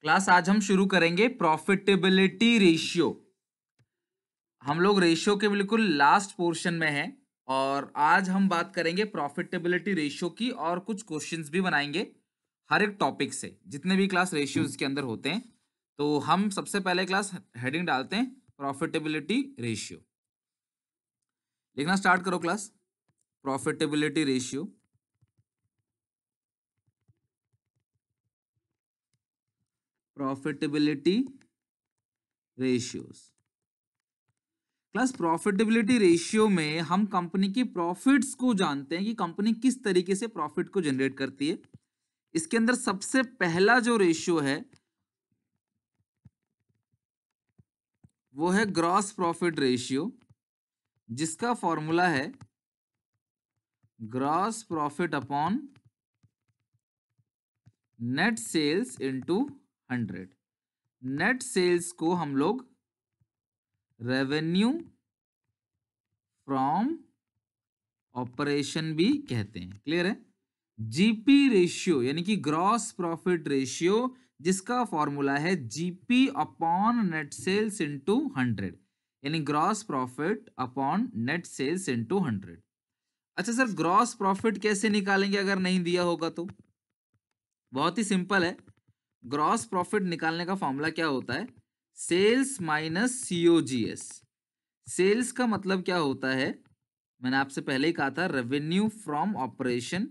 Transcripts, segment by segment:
Class आज हम शुरू करेंगे प्रॉफिटेबिलिटी रेशियो। हम लोग रेशियो के बिल्कुल लास्ट पोर्शन में हैं और आज हम बात करेंगे प्रॉफिटेबिलिटी रेशियो की और कुछ क्वेश्चंस भी बनाएंगे हर एक टॉपिक से, जितने भी क्लास रेशियोज के अंदर होते हैं। तो हम सबसे पहले क्लास हेडिंग डालते हैं प्रॉफिटेबिलिटी रेशियो। लिखना स्टार्ट करो class. Profitability ratio, profitability ratios. Class profitability ratio में हम कंपनी की प्रॉफिट्स को जानते हैं कि कंपनी किस तरीके से प्रॉफिट को जनरेट करती है। इसके अंदर सबसे पहला जो रेशियो है वो है ग्रॉस प्रॉफिट रेशियो, जिसका फॉर्मूला है gross profit upon net sales into 100। Net sales को हम लोग रेवेन्यू फ्रॉम ऑपरेशन भी कहते हैं। क्लियर है? जीपी रेशियो यानी कि ग्रॉस प्रॉफिट रेशियो, जिसका फॉर्मूला है GP upon net sales into 100, यानी gross profit upon net sales into 100। अच्छा सर, ग्रॉस प्रॉफिट कैसे निकालेंगे अगर नहीं दिया होगा तो? बहुत ही सिंपल है। ग्रॉस प्रॉफिट निकालने का फॉर्मूला क्या होता है? Sales minus COGS. सेल्स का मतलब क्या होता है? मैंने आपसे पहले ही कहा था, रेवेन्यू फ्रॉम ऑपरेशन,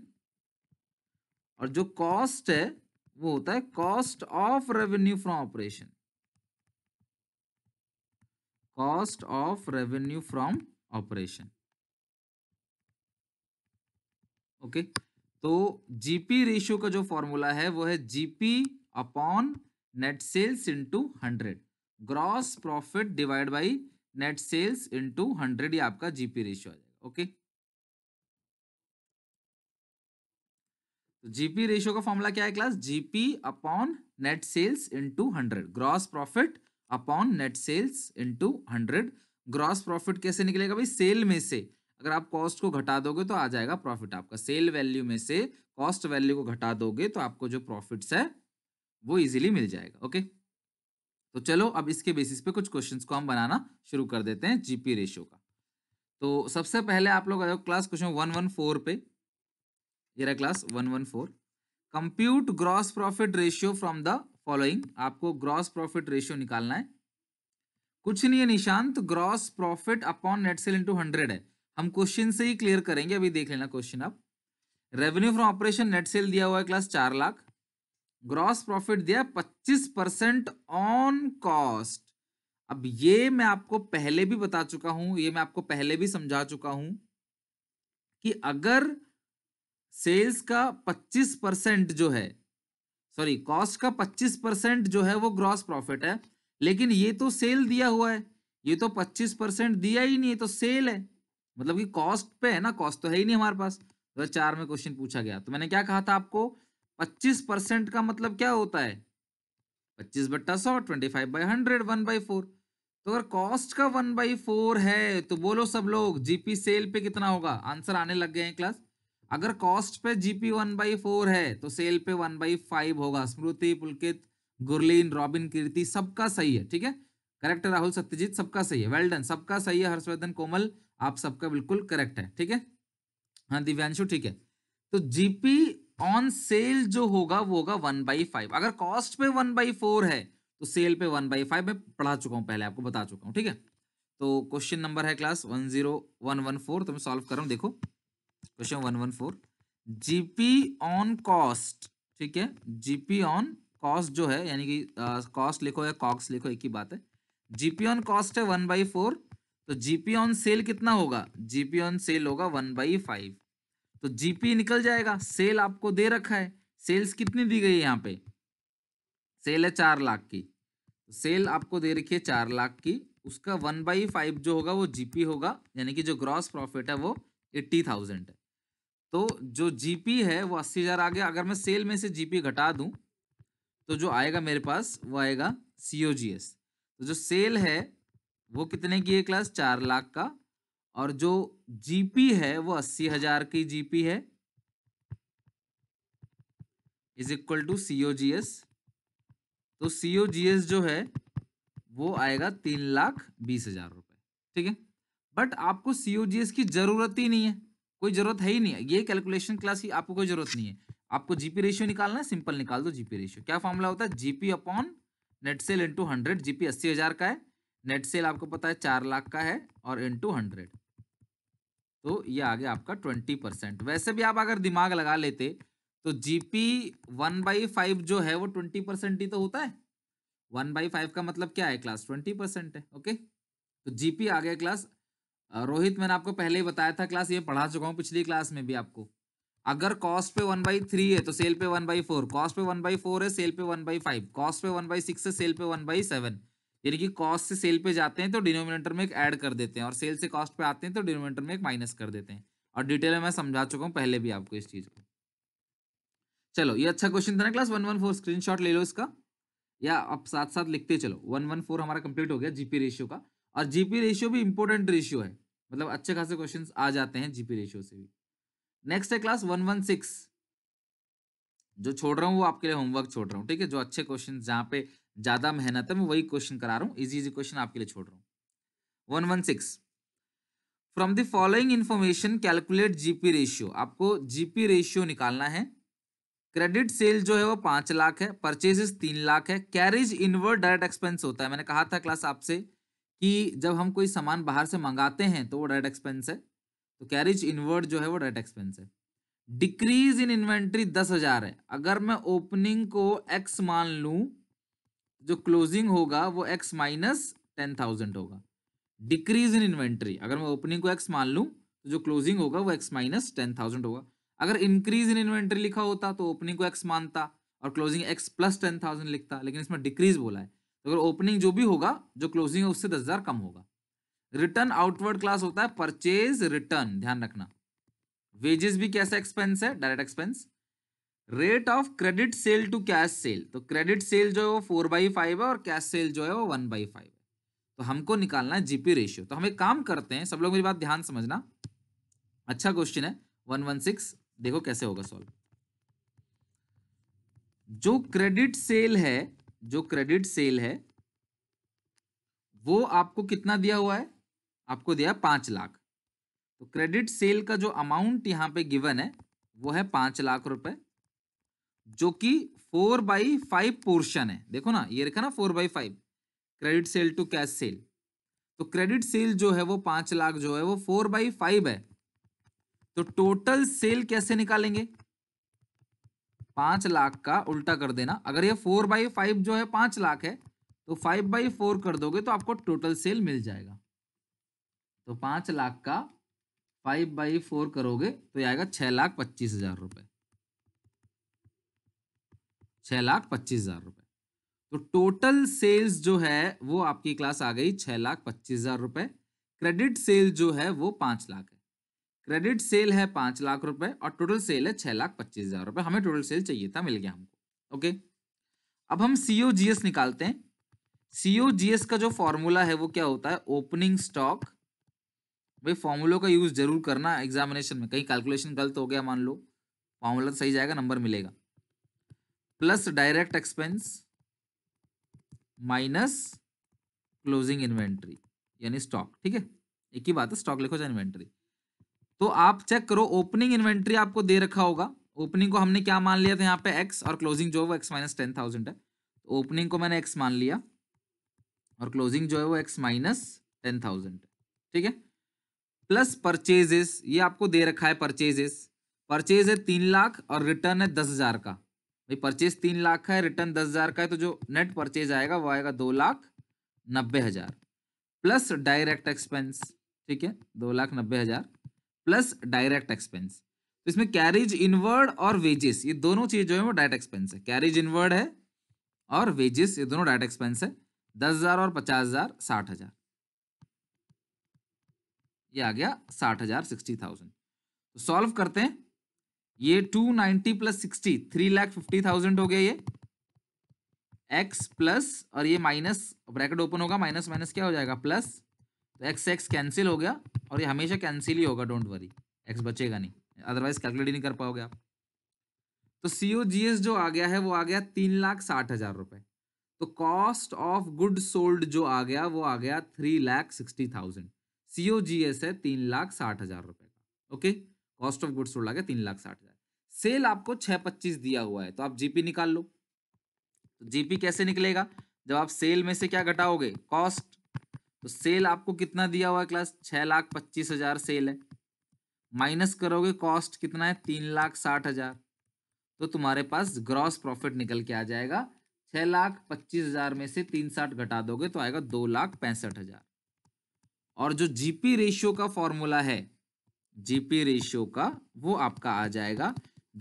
और जो कॉस्ट है वो होता है cost of revenue from operation. Cost of revenue from operation. Okay, तो जीपी रेशियो का जो फॉर्मूला है वो है GP upon net sales into 100। Gross profit divide by net sales into 100, ये आपका जीपी रेशियो आ जाएगा। ओके, तो जीपी रेशियो का फॉर्मूला क्या है class? GP upon net sales into 100। Gross profit upon net sales into 100। Gross profit कैसे निकलेगा भाई? सेल में से अगर आप कॉस्ट को घटा दोगे तो आ जाएगा प्रॉफिट आपका। सेल वैल्यू में से कॉस्ट वैल्यू को घटा दोगे तो आपको जो प्रॉफिट्स है वो इजीली मिल जाएगा। ओके, तो चलो अब इसके बेसिस पे कुछ क्वेश्चंस को हम बनाना शुरू कर देते हैं जीपी रेशियो का। तो सबसे पहले आप लोग आ जाओ क्लास क्वेश्चन 114 पे। ये रहा class 114। Compute gross profit ratio from the following. आपको ग्रॉस प्रॉफिट रेशियो निकालना है। कुछ नहीं है Nishant, gross profit upon net sale into 100 है। हम क्वेश्चन से ही क्लियर करेंगे, अभी देख लेना क्वेश्चन आप। Revenue from operation net cell दिया हुआ है क्लास 4 लाख। ग्रॉस प्रॉफिट दिया 25% ऑन कॉस्ट। अब ये मैं आपको पहले भी बता चुका हूं, ये मैं आपको पहले भी समझा चुका हूं कि अगर सेल्स का 25% जो है, सॉरी कॉस्ट का 25% जो है वो ग्रॉस प्रॉफिट है, लेकिन ये तो सेल दिया हुआ है, ये तो 25% दिया ही नहीं है, तो सेल है, मतलब कि कॉस्ट पे है ना, कॉस्ट तो है ही नहीं हमारे पास। 2004 में क्वेश्चन पूछा गया तो मैंने क्या कहा था आपको? 25% का मतलब क्या होता है? 25/100, 25/100, 1/4। तो अगर कॉस्ट का 1/4 है तो बोलो सब लोग जीपी सेल पे कितना होगा? आंसर आने लग गए हैं क्लास। अगर कॉस्ट पे जीपी 1/4 है तो सेल पे 1/5 होगा। स्मृति, पुलकित, गुरलीन, रॉबिन, कीर्ति, सबका सही है। ठीक है, करेक्ट है। राहुल, सत्यजीत, सबका सही है। वेल डन, सबका सही है। हर्षवर्धन, कोमल, आप सबका बिल्कुल करेक्ट है। ठीक है, हाँ दिव्यांशु, ठीक है। तो जीपी ऑन सेल जो होगा वो होगा 1/5। अगर कॉस्ट पे 1/4 है तो सेल पे 1/5। मैं पढ़ा चुका हूं पहले, आपको बता चुका हूं। ठीक है, तो क्वेश्चन नंबर है क्लास 10114, तो मैं सॉल्व कर रहा हूं। देखो क्वेश्चन 114, जीपी ऑन कॉस्ट। ठीक है, जीपी ऑन कॉस्ट जो है, यानी कि कॉस्ट लिखो या कॉक्स लिखो, एक ही बात है। जीपी ऑन कॉस्ट है 1/4, तो जीपी ऑन सेल कितना होगा? जीपी ऑन सेल होगा 1/5। तो जीपी निकल जाएगा, सेल आपको दे रखा है। सेल्स कितनी दी गई है यहाँ पे? सेल है 4 लाख की, तो सेल आपको दे रखी है 4 लाख की, उसका 1/5 जो होगा वो जीपी होगा, यानी कि जो ग्रॉस प्रॉफिट है वो 80,000 है। तो जो जीपी है वो 80,000 आ गया। अगर मैं सेल में से जीपी घटा दूं तो जो आएगा मेरे पास वो आएगा सीओजीएस। तो जो सेल है वो कितने की है क्लास? 4 लाख का, और जो जीपी है वो 80,000 की जीपी है, इज इक्वल टू सीओजीएस तो COGS जो है वो आएगा 3,20,000 रुपए। ठीक है, बट आपको COGS की जरूरत ही नहीं है, कोई जरूरत है ही नहीं है, ये कैलकुलेशन क्लास की आपको कोई जरूरत नहीं है। आपको जीपी रेशियो निकालना है, सिंपल निकाल दो जीपी रेशियो। क्या फॉर्मूला होता है? GP upon net cell into 100। GP 80,000 का है, नेट सेल आपको पता है 4 लाख का है, और इंटू 100, तो ये आ गया आपका 20%। वैसे भी आप अगर दिमाग लगा लेते तो जीपी 1/5 जो है वो 20% ही तो होता है। 1/5 का मतलब क्या है क्लास? 20% है। ओके, तो जीपी आ गया क्लास। रोहित, मैंने आपको पहले ही बताया था क्लास, ये पढ़ा चुका हूँ पिछली क्लास में भी आपको। अगर कॉस्ट पे 1/3 है तो सेल पे 1/4, कॉस्ट पे 1/4 है, सेल पे 1/5, कॉस्ट पे 1/6 है, सेल पे 1/7। यानी कि कॉस्ट से सेल पे जाते हैं तो डिनोमिनेटर में एक ऐड कर देते हैं, और सेल से कॉस्ट पे आते हैं तो डिनोमिनेटर में एक माइनस कर देते हैं। और डिटेल में मैं समझा चुका हूँ पहले भी आपको इस चीज को। चलो, ये अच्छा क्वेश्चन था ना क्लास 114, स्क्रीनशॉट ले लो इसका, या आप साथ साथ लिखते चलो। 114 हमारा कंप्लीट हो गया जीपी रेशियो का। और जीपी रेशियो भी इंपॉर्टेंट रेशियो है, मतलब अच्छे खासे क्वेश्चंस आ जाते हैं जीपी रेशियो से भी। नेक्स्ट है क्लास 116। जो छोड़ रहा हूँ वो आपके लिए होमवर्क छोड़ रहा हूँ, ठीक है? जो अच्छे क्वेश्चन जहाँ पे ज्यादा मेहनत है मैं वही क्वेश्चन करा रहा हूँ, इजी इजी क्वेश्चन आपके लिए छोड़ रहा हूँ। 116, from the following information calculate GP ratio. आपको जीपी रेशियो निकालना है। क्रेडिट सेल जो है वो 5 लाख है, परचेजेस 3 लाख है, कैरेज इनवर्ड डायरेक्ट एक्सपेंस होता है। मैंने कहा था क्लास आपसे कि जब हम कोई सामान बाहर से मंगाते हैं तो वो डायरेक्ट एक्सपेंस है, तो कैरेज इनवर्ड जो है वो डायरेक्ट एक्सपेंस है। डिक्रीज इन इन्वेंट्री 10,000 है। अगर मैं ओपनिंग को x मान लूं, जो क्लोजिंग होगा वो x माइनस 10,000 होगा। डिक्रीज इन इन्वेंट्री, अगर मैं ओपनिंग को x मान लूं तो जो क्लोजिंग होगा वो x माइनस 10,000 होगा। अगर इंक्रीज इन इन्वेंट्री लिखा होता तो ओपनिंग को x मानता और क्लोजिंग x प्लस 10,000 लिखता, लेकिन इसमें डिक्रीज बोला है, तो अगर ओपनिंग जो भी होगा, जो क्लोजिंग है उससे 10,000 कम होगा। रिटर्न आउटवर्ड क्लास होता है परचेज रिटर्न, ध्यान रखना। वेजेस भी कैसा एक्सपेंस है? Direct expense. Rate of credit sale to cash sale, तो क्रेडिट सेल जो है वो 4/5 है और कैश सेल जो है वो 1/5 है। तो हमको निकालना है जीपी रेशियो। तो हम एक काम करते हैं, सब लोग मेरी बात ध्यान समझना, अच्छा क्वेश्चन है 116, देखो कैसे होगा सॉल्व। जो क्रेडिट सेल है, जो क्रेडिट सेल है वो आपको कितना दिया हुआ है? आपको दिया 5 लाख। तो क्रेडिट सेल का जो अमाउंट यहां पे गिवन है वो है 5 लाख रुपए, जो कि 4/5 पोर्शन है। देखो ना, ये लिखा ना 4/5, credit sale to cash sale. तो क्रेडिट सेल जो है वो 5 लाख जो है वो 4/5 है। तो टोटल सेल कैसे निकालेंगे? 5 लाख का उल्टा कर देना। अगर ये 4/5 जो है 5 लाख है, तो 5/4 कर दोगे तो आपको टोटल सेल मिल जाएगा। तो 5 लाख का 5/4 करोगे तो ये आएगा 6,25,000 रुपए, 6,25,000 रुपए। तो टोटल सेल्स जो है वो आपकी क्लास आ गई 6,25,000 रुपए। क्रेडिट सेल जो है वो 5 लाख है। क्रेडिट सेल है 5 लाख रुपए और टोटल सेल है 6,25,000 रुपए। हमें टोटल सेल चाहिए था, मिल गया हमको। ओके, अब हम सीओजीएस निकालते हैं। सीओजीएस का जो फॉर्मूला है वो क्या होता है? Opening stock. भाई फॉर्मूलों का यूज जरूर करना एग्जामिनेशन में, कहीं कैलकुलेशन गलत हो गया मान लो, फॉर्मूला तो सही जाएगा, नंबर मिलेगा। Plus direct expense minus closing inventory यानी स्टॉक। ठीक है, एक ही बात है, स्टॉक लिखो चाहे इन्वेंट्री। तो आप चेक करो, ओपनिंग इन्वेंट्री आपको दे रखा होगा। ओपनिंग को हमने क्या मान लिया था यहाँ पे x, और क्लोजिंग जो है वो x माइनस 10,000 है। तो ओपनिंग को मैंने x मान लिया और क्लोजिंग जो है वो x माइनस 10,000 है। ठीक है, प्लस परचेजेस, ये आपको दे रखा है परचेजेस। परचेज है 3 लाख और रिटर्न है 10,000 का। भाई परचेज 3 लाख का है, रिटर्न 10,000 का है, तो जो नेट परचेज आएगा वो आएगा 2,90,000 प्लस डायरेक्ट एक्सपेंस। ठीक है, 2,90,000 प्लस डायरेक्ट एक्सपेंस। तो इसमें कैरेज इनवर्ड और वेजेस, ये दोनों चीज जो है वो डायरेक्ट एक्सपेंस है। कैरेज इनवर्ड है और वेजेस, ये दोनों डायरेक्ट एक्सपेंस है। 10,000 और 50,000 60,000, ये आ गया 60,000 60,000। तो सॉल्व करते हैं। ये 290 प्लस 60 3,50,000 हो गया ये एक्स प्लस, और ये माइनस, ब्रैकेट ओपन होगा, माइनस माइनस क्या हो जाएगा प्लस, तो एक्स एक्स कैंसिल हो गया, और ये हमेशा कैंसिल ही होगा, डोंट वरी, एक्स बचेगा नहीं, अदरवाइज कैलकुलेट ही नहीं कर पाओगे आप। तो सीओजीएस जो आ गया है वो आ गया 3,60,000 रुपए। तो कॉस्ट ऑफ गुड सोल्ड जो आ गया वो आ गया 3,60,000। COGS है 3,60,000 रुपए का। Okay, cost of good sold आ गया 3,60,000। सेल आपको 625 दिया हुआ है, तो आप जीपी निकाल लो। तो जीपी कैसे निकलेगा? जब आप सेल में से क्या घटाओगे? कॉस्ट। तो सेल आपको कितना दिया हुआ है क्लास? 6,25,000 सेल है, माइनस करोगे कॉस्ट कितना है? 3,60,000। तो तुम्हारे पास ग्रॉस प्रॉफिट निकल के आ जाएगा 6,25,000 में से 360 घटा दोगे तो आएगा 2,65,000। और जो जीपी रेशियो का फॉर्मूला है, जीपी रेशियो का, वो आपका आ जाएगा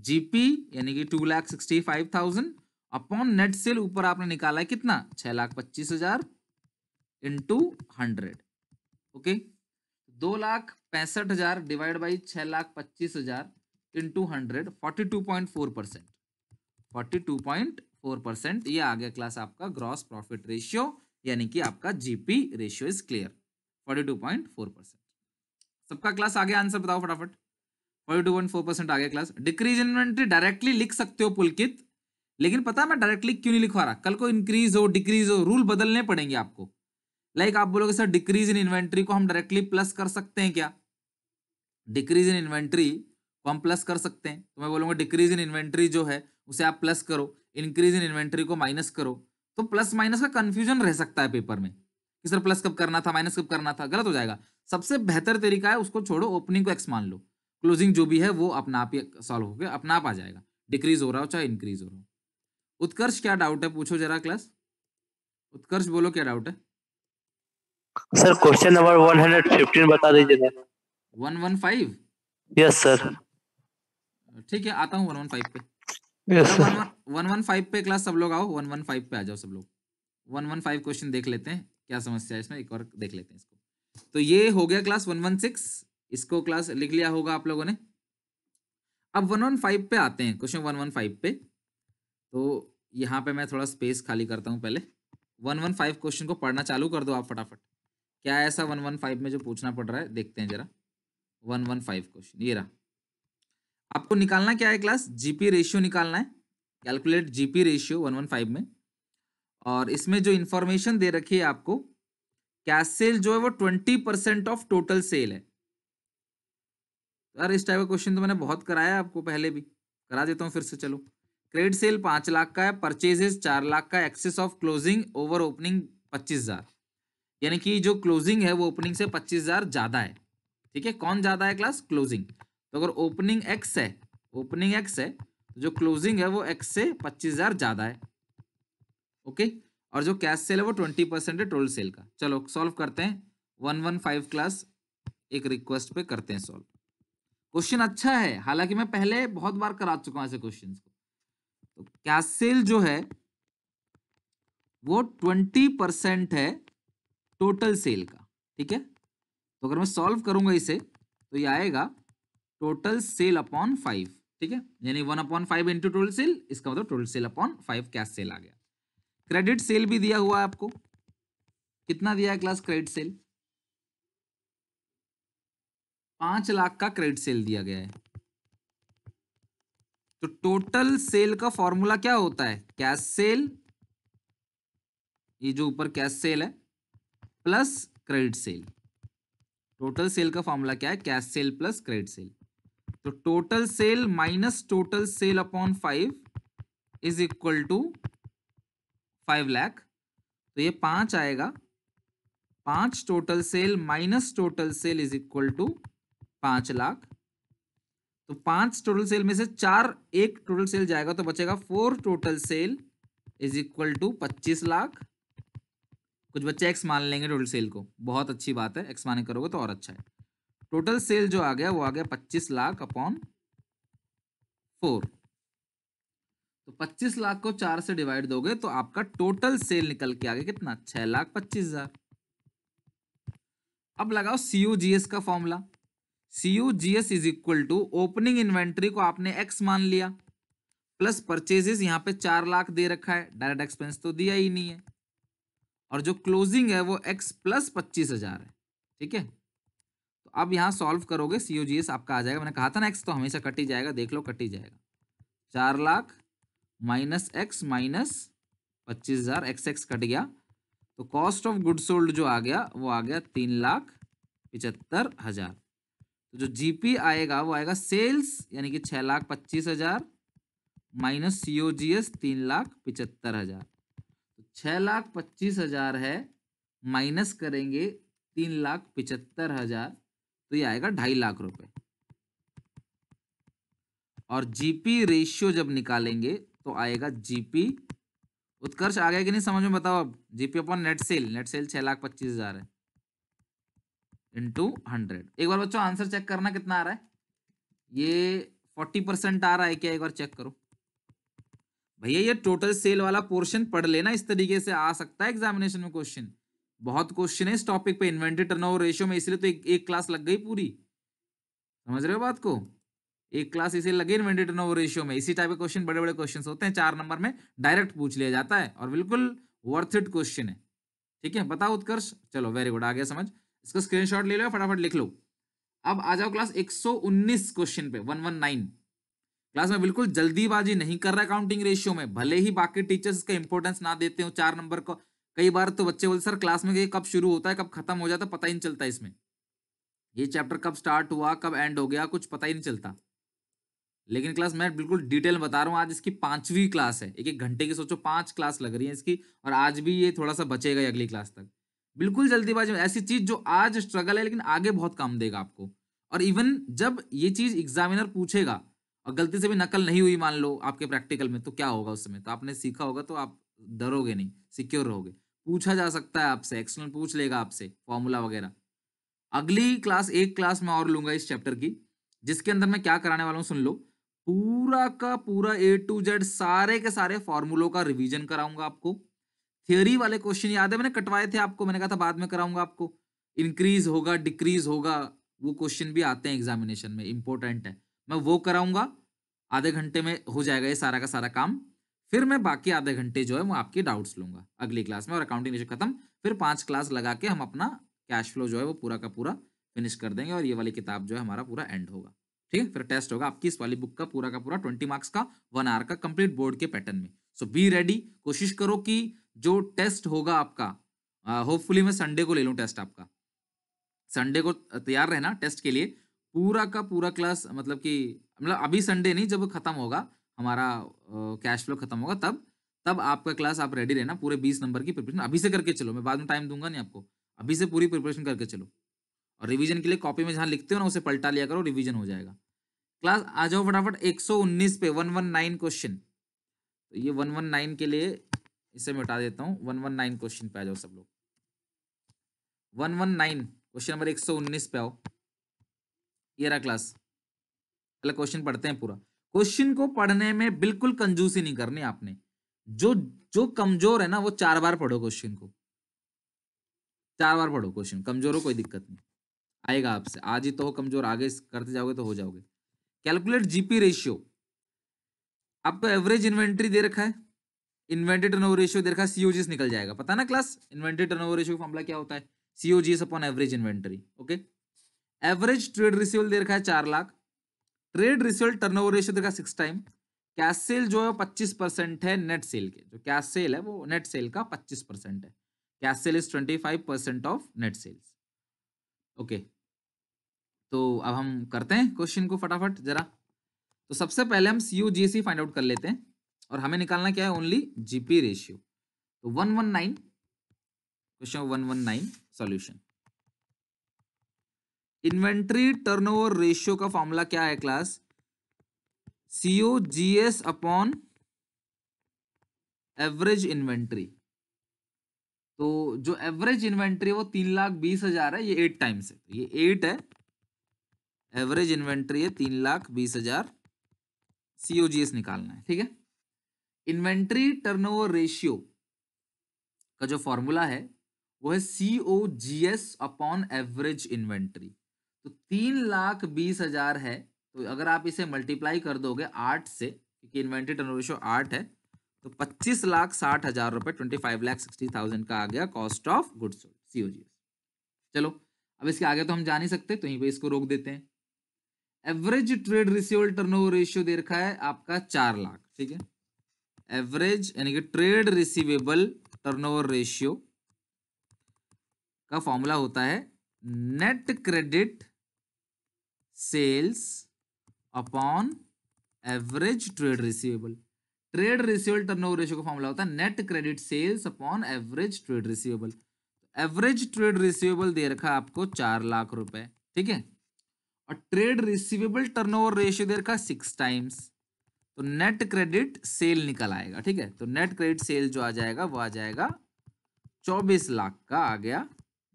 जीपी यानी कि 2,65,000 अपॉन नेट सेल। ऊपर आपने निकाला है कितना? 6,25,000 into 100। Okay, 2,65,000 divide by 6,25,000 into 100, 42.4%। 42.4% ये आ गया क्लास आपका ग्रॉस प्रॉफिट रेशियो, यानी कि आपका जीपी रेशियो इज क्लियर 42.4%। सबका क्लास आ गया? आंसर बताओ फटाफट। 42.4% आ गया क्लास। डिक्रीज इन्वेंट्री डायरेक्टली लिख सकते हो पुलकित, लेकिन पता है मैं डायरेक्टली क्यों नहीं लिखवा रहा? कल को इंक्रीज हो डिक्रीज हो रूल बदलने पड़ेंगे आपको। लाइक आप बोलोगे सर डिक्रीज इन इन्वेंट्री को हम डायरेक्टली प्लस कर सकते हैं क्या? डिक्रीज इन इन्वेंट्री को हम प्लस कर सकते हैं, तो मैं बोलूंगा डिक्रीज इन इन्वेंट्री जो है उसे आप प्लस करो, इंक्रीज इन इन्वेंट्री को माइनस करो। तो प्लस माइनस का कंफ्यूजन रह सकता है पेपर में कि सर प्लस कब करना था, माइनस कब करना था, गलत हो जाएगा। सबसे बेहतर तरीका है उसको छोड़ो, ओपनिंग को एक्स मान लो, क्लोजिंग जो भी है वो अपना आप ही सॉल्व हो गया, अपना आप आ जाएगा, डिक्रीज हो रहा हो चाहे इंक्रीज हो रहा हो। उत्कर्ष क्या डाउट है? पूछो जरा क्लास। उत्कर्ष बोलो क्या डाउट है? सर क्वेश्चन नंबर 115 बता दीजिए सर। 115? Yes sir. ठीक है, आता हूँ 115 पे। यस जरा सर। 115 पे क्लास सब लोग आओ, 115 पे आ जाओ सब लोग। 115 क्वेश्चन देख लेते हैं क्या समस्या है इसमें, एक और देख लेते हैं इसको। तो ये हो गया क्लास 116, इसको क्लास लिख लिया होगा आप लोगों ने। अब 115 पे आते हैं, क्वेश्चन 115 पे। तो यहाँ पे मैं थोड़ा स्पेस खाली करता हूँ पहले। 115 क्वेश्चन को पढ़ना चालू कर दो आप फटाफट। क्या है ऐसा 115 में जो पूछना पड़ रहा है, देखते हैं जरा। 115 क्वेश्चन ये रहा। आपको निकालना क्या है क्लास? जीपी रेशियो निकालना है। कैलकुलेट जीपी रेशियो 115 में। और इसमें जो इंफॉर्मेशन दे रखी है आपको, कैश सेल जो है वो 20% ऑफ टोटल सेल है। यार इस टाइप का क्वेश्चन तो मैंने बहुत कराया है आपको, पहले भी करा देता हूँ फिर से, चलो। क्रेडिट सेल 5 लाख का है, परचेजेस 4 लाख का, excess of closing over opening 25,000, यानी कि जो क्लोजिंग है वो ओपनिंग से 25,000 ज्यादा है। ठीक है, कौन ज्यादा है क्लास? क्लोजिंग। तो अगर ओपनिंग एक्स है, ओपनिंग एक्स है, तो जो क्लोजिंग है वो एक्स से 25,000 ज्यादा है। ओके, और जो कैश सेल है वो 20% है टोटल सेल का। चलो सॉल्व करते हैं 115 क्लास, एक रिक्वेस्ट पे करते हैं सॉल्व। क्वेश्चन अच्छा है, हालांकि मैं पहले बहुत बार करा चुका हूं ऐसे क्वेश्चन को। तो कैश सेल जो है वो 20% है टोटल सेल का। ठीक है, तो अगर मैं सॉल्व करूंगा इसे तो ये आएगा टोटल सेल अपॉन 5। ठीक है, यानी 1/5 इंटू टोटल सेल, इसका मतलब total sale upon 5 cash sale आ गया। क्रेडिट सेल भी दिया हुआ है आपको, कितना दिया है क्लास? क्रेडिट सेल 5 लाख का क्रेडिट सेल दिया गया है। तो टोटल सेल का फॉर्मूला क्या होता है? कैश सेल, ये जो ऊपर कैश सेल है, plus credit sale. Total sale का फॉर्मूला क्या है? Cash sale plus credit sale. तो total sale minus total sale upon 5 is equal to 5 lakh. तो ये 5 आएगा, 5 total sale minus total sale is equal to 5 lakh. तो 5 टोटल सेल में से 4 एक टोटल सेल जाएगा तो बचेगा 4 total sale is equal to 25 lakh. कुछ बच्चे एक्स मान लेंगे टोटल सेल को, बहुत अच्छी बात है, एक्स माने करोगे तो और अच्छा है। टोटल सेल जो आ गया वो आ गया 25 लाख अपॉन 4। तो 25 लाख को 4 से डिवाइड दोगे तो आपका टोटल सेल निकल के आ गया कितना? 6,25,000। अब लगाओ COGS का formula. COGS is equal to opening inventory को आपने एक्स मान लिया, प्लस परचेजेस यहाँ पे 4 लाख दे रखा है, डायरेक्ट एक्सपेंस तो दिया ही नहीं है, और जो क्लोजिंग है वो एक्स प्लस 25,000 है। ठीक है, तो अब यहाँ सॉल्व करोगे COGS आपका आ जाएगा, मैंने कहा था ना एक्स तो हमेशा कट ही जाएगा, देख लो कट ही जाएगा। 4 lakh minus x minus 25,000, x cut गया, तो कॉस्ट ऑफ गुड सोल्ड जो आ गया वो आ गया 3,75,000। तो जो जीपी आएगा वो आएगा सेल्स यानी कि 6,25,000 माइनस सीओजीएस 3,75,000। तो 6,25,000 है, माइनस करेंगे 3,75,000, तो ये आएगा 2.5 लाख रुपए। और जीपी रेशियो जब निकालेंगे तो आएगा जीपी, उत्कर्ष आ गया कि नहीं समझ में, बताओ अब। जीपी अपॉन नेट सेल 6,25,000 है इंटू 100। एक बार बच्चों आंसर चेक करना कितना आ रहा है, ये 40% आ रहा है क्या, एक बार चेक करो भैया। ये टोटल सेल वाला पोर्शन पढ़ लेना, इस तरीके से आ सकता है एग्जामिनेशन में क्वेश्चन। बहुत क्वेश्चन है इस टॉपिक पे, इन्वेंटरी टर्नओवर रेशियो में, इसलिए तो एक क्लास लग गई पूरी। समझ रहे हो बात को, एक क्लास इसे लगे इन्वेंटरी टर्नओवर रेशियो में। इसी टाइप के क्वेश्चन बड़े बड़े क्वेश्चन होते हैं, 4 नंबर में डायरेक्ट पूछ लिया जाता है और बिल्कुल वर्थ इट क्वेश्चन है। ठीक है, बताओ उत्कर्ष, चलो वेरी गुड, आ गया समझ। इसका स्क्रीनशॉट ले लो, फटाफट लिख लो। अब आ जाओ क्लास 119 क्वेश्चन पे, 119 क्लास में। बिल्कुल जल्दीबाजी नहीं कर रहा काउंटिंग रेशियो में, भले ही बाकी टीचर्स इसका इंपॉर्टेंस ना देते हो 4 नंबर को। कई बार तो बच्चे बोलते सर क्लास में ये कब शुरू होता है कब खत्म हो जाता है पता ही नहीं चलता, इसमें ये चैप्टर कब स्टार्ट हुआ कब एंड हो गया कुछ पता ही नहीं चलता। लेकिन क्लास मैं बिल्कुल डिटेल बता रहा हूँ, आज इसकी 5वीं क्लास है, एक घंटे की सोचो 5 क्लास लग रही है इसकी, और आज भी ये थोड़ा सा बचेगा अगली क्लास तक। बिल्कुल जल्दीबाजी में ऐसी चीज जो आज स्ट्रगल है लेकिन आगे बहुत काम देगा आपको। और इवन जब ये चीज एग्जामिनर पूछेगा और गलती से भी नकल नहीं हुई मान लो आपके प्रैक्टिकल में, तो क्या होगा उस समय, तो आपने सीखा होगा तो आप डरोगे नहीं, सिक्योर रहोगे। पूछा जा सकता है आपसे, एक्सटर्नल पूछ लेगा आपसे फॉर्मूला वगैरह। अगली क्लास एक क्लास में और लूंगा इस चैप्टर की, जिसके अंदर मैं क्या कराने वाला हूं सुन लो। पूरा का पूरा A to Z सारे के सारे फॉर्मूलों का रिवीजन कराऊंगा आपको। थियोरी वाले क्वेश्चन याद है मैंने कटवाए थे आपको, मैंने कहा था बाद में कराऊंगा आपको। इंक्रीज होगा डिक्रीज होगा वो क्वेश्चन भी आते हैं एग्जामिनेशन में, इंपॉर्टेंट है, मैं वो कराऊंगा। आधे घंटे में हो जाएगा ये सारा का सारा काम। फिर मैं बाकी आधे घंटे जो है वो आपकी डाउट्स लूंगा अगली क्लास में, और अकाउंटिंग रेशियो खत्म। फिर 5 क्लास लगा के हम अपना कैश फ्लो जो है वो पूरा का पूरा फिनिश कर देंगे, और ये वाली किताब जो है हमारा पूरा एंड होगा। ठीक है, फिर टेस्ट होगा आपकी इस वाली बुक का पूरा 20 मार्क्स का 1 आवर का कंप्लीट बोर्ड के पैटर्न में। सो बी रेडी, कोशिश करो कि जो टेस्ट होगा आपका, होपफुली मैं संडे को ले लूं टेस्ट आपका, संडे को तैयार रहना टेस्ट के लिए। पूरा का पूरा क्लास मतलब कि मतलब अभी संडे नहीं, जब खत्म होगा हमारा कैश फ्लो खत्म होगा तब तब आपका क्लास आप रेडी रहना। पूरे 20 नंबर की प्रिपरेशन अभी से करके चलो, मैं बाद में टाइम दूंगा नहीं आपको, अभी से पूरी प्रिपरेशन करके चलो। और रिवीजन के लिए कॉपी में जहां लिखते हो ना उसे पलटा लिया करो, रिवीजन हो जाएगा। क्लास आ जाओ फटाफट 119 पे, 119 क्वेश्चन। तो ये 119 के लिए इसे मिटा देता हूँ, 119 क्वेश्चन पे आ जाओ सब लोग। 119 क्वेश्चन नंबर 119 पे आओ। ये रहा क्लास, पहले क्वेश्चन पढ़ते हैं पूरा। क्वेश्चन को पढ़ने में बिल्कुल कंजूसी नहीं करनी आपने। जो जो कमजोर है ना वो 4 बार पढ़ो क्वेश्चन को, 4 बार पढ़ो क्वेश्चन। कमजोर हो कोई दिक्कत नहीं, आएगा आपसे, आज ही तो हो कमजोर, आगे करते जाओगे तो हो जाओगे। कैलकुलेट जीपी रेशियो, आपको एवरेज इन्वेंट्री दे रखा है, इन्वेंट्री टर्नओवर रेशियो दे रखा है, सीओजीएस निकल जाएगा, पता ना क्लास इन्वेंट्री टर्नओवर रेशियो का फॉर्मूला क्या होता है, COGS upon average inventory. Okay, average trade receivable दे रखा है 4 lakh, trade receivable turnover ratio दे रखा है 6 टाइम। कैश सेल जो है 25% है नेट सेल के, जो कैश सेल है वो नेट सेल का 25% है। Cash sale is 25% of net sales. Okay, तो अब हम करते हैं क्वेश्चन को फटाफट जरा। तो सबसे पहले हम सीओजीएसी फाइंड आउट कर लेते हैं, और हमें निकालना क्या है, ओनली जीपी रेशियो। तो 119 question 119 solution. Inventory turnover ratio का फॉर्मूला क्या है class, COGS upon average inventory. तो जो एवरेज इन्वेंट्री वो 3,20,000 है, ये 8 टाइम्स है, ये 8 है, एवरेज इन्वेंट्री है 3,20,000, सीओजीएस निकालना है। ठीक है, इन्वेंट्री टर्नओवर रेशियो का जो फॉर्मूला है वो है सीओजीएस अपॉन एवरेज इन्वेंट्री। तो 3,20,000 है, तो अगर आप इसे मल्टीप्लाई कर दोगे 8 से, क्योंकि इन्वेंट्री टर्नओवर रेशियो 8 है, तो 25,60,000 रुपए, 25,60,000 का आ गया cost of goods sold, COGS. चलो अब इसके आगे तो हम जा नहीं सकते, तो यहीं पे इसको रोक देते हैं। Average trade receivable turnover ratio दे रखा है आपका 4 लाख। ठीक है, एवरेज यानी कि ट्रेड रिसीवेबल टर्नओवर रेशियो का फॉर्मूला होता है net credit sales upon average trade receivable. Trade receivable turnover ratio का फॉर्मूला होता है net credit sales upon average trade receivable. Average trade receivable दे रखा है आपको 4 लाख रुपए, ठीक है, और ट्रेड रिसीवेबल टर्नओवर रेशियो दे रखा है 6 टाइम्स, तो नेट क्रेडिट सेल निकल आएगा, ठीक है। तो नेट क्रेडिट सेल जो आ जाएगा वो आ जाएगा 24 लाख का आ गया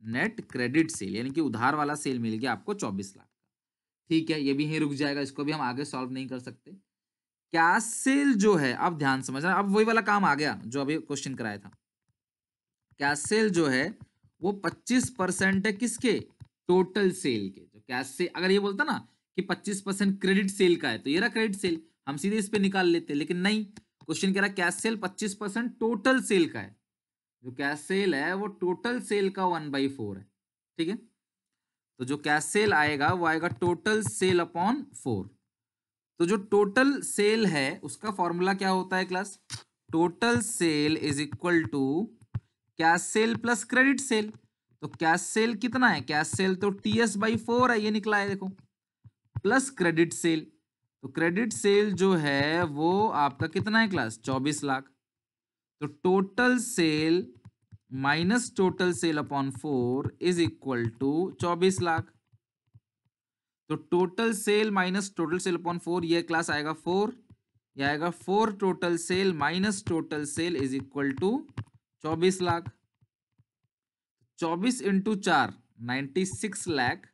नेट क्रेडिट सेल, यानी कि उधार वाला सेल मिल गया आपको 24 लाख का, ठीक है। ये भी यहीं रुक जाएगा, इसको भी हम आगे सॉल्व नहीं कर सकते। कैश सेल जो है, अब ध्यान समझना, अब वही वाला काम आ गया जो अभी क्वेश्चन कराया था। कैश सेल जो है वो 25% है किसके, टोटल सेल के। जो कैश से अगर ये बोलता ना कि 25% क्रेडिट सेल का है तो ये रहा क्रेडिट सेल, हम सीधे इस पे निकाल लेते, लेकिन नहीं, क्वेश्चन कह रहा है कैश सेल 25% टोटल सेल का है। जो कैश सेल है वो टोटल सेल का 1/4 है, ठीक है। तो जो कैश सेल आएगा वो आएगा टोटल सेल अपॉन 4। तो जो टोटल सेल है उसका फॉर्मूला क्या होता है class, total sale is equal to cash sale plus credit sale. तो कैश सेल कितना है, कैश सेल तो TS/4 है, ये निकला है देखो, प्लस क्रेडिट सेल। तो क्रेडिट सेल जो है वो आपका कितना है क्लास, 24 लाख। तो total sale minus total sale upon 4 is equal to 24 lakh. तो total sale minus total sale upon 4, ये क्लास आएगा 4, ये आएगा 4 total sale minus total sale is equal to 24 lakh. 24 into 4 96 lakh,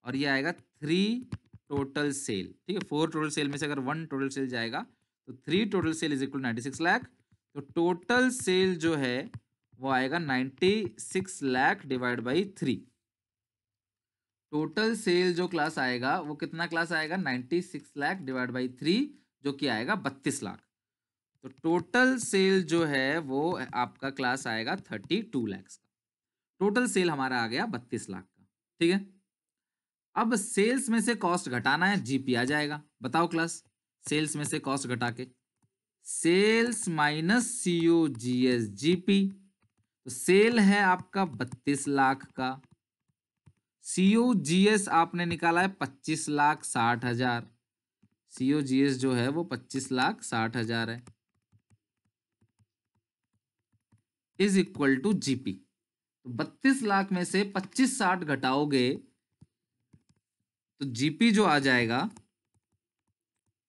और ये आएगा 3 टोटल सेल, ठीक है। 4 टोटल सेल में से अगर 1 टोटल सेल जाएगा तो 3 total sale is equal 96 lakh. तो टोटल सेल जो है वो आएगा 96 lakh divide by 3। Total sale जो क्लास आएगा वो कितना क्लास आएगा, 96 लाख डिवाइड बाई 3, जो कि आएगा 32 लाख। तो टोटल सेल जो है वो आपका क्लास आएगा 32 लाख का। टोटल सेल हमारा आ गया 32 लाख का, ठीक है। अब सेल्स में से कॉस्ट घटाना है, जीपी आ जाएगा। बताओ क्लास, सेल्स में से कॉस्ट घटा के, सेल्स माइनस COGS जीपी। तो सेल है आपका 32 लाख का, COGS आपने निकाला है 25,60,000, COGS जो है वो 25,60,000 है, इज इक्वल टू जीपी। तो 32 लाख में से 25,60 घटाओगे तो जीपी जो आ जाएगा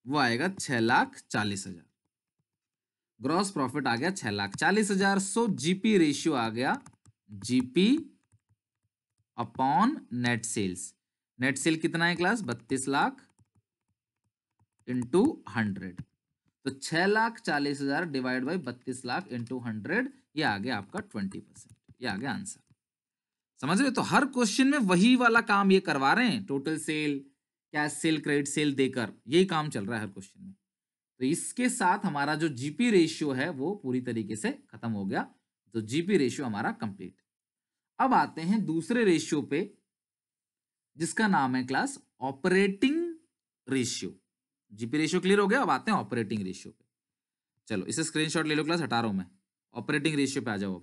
वो आएगा 6,40,000। ग्रॉस प्रॉफिट आ गया 6,40,000। सो जीपी रेशियो आ गया GP upon net sales. Net sale कितना है क्लास, 32 लाख इंटू 100, तो 6,40,000 डिवाइड बाई 32 लाख इंटू 100, ये आ गया आपका 20%, ये आ गया आंसर। समझ रहे हो, तो हर क्वेश्चन में वही वाला काम ये करवा रहे हैं, total sale, cash cell, credit sale देकर यही काम चल रहा है हर क्वेश्चन में। तो इसके साथ हमारा जो जीपी रेशियो है वो पूरी तरीके से खत्म हो गया। तो जीपी रेशियो हमारा कंप्लीट। अब आते हैं दूसरे रेशियो पे जिसका नाम है class operating ratio. GP ratio clear हो गया, अब आते हैं ऑपरेटिंग रेशियो पे। चलो इसे स्क्रीनशॉट ले लो क्लास, हटा रहा हूं मैं। ऑपरेटिंग रेशियो पे आ जाओ।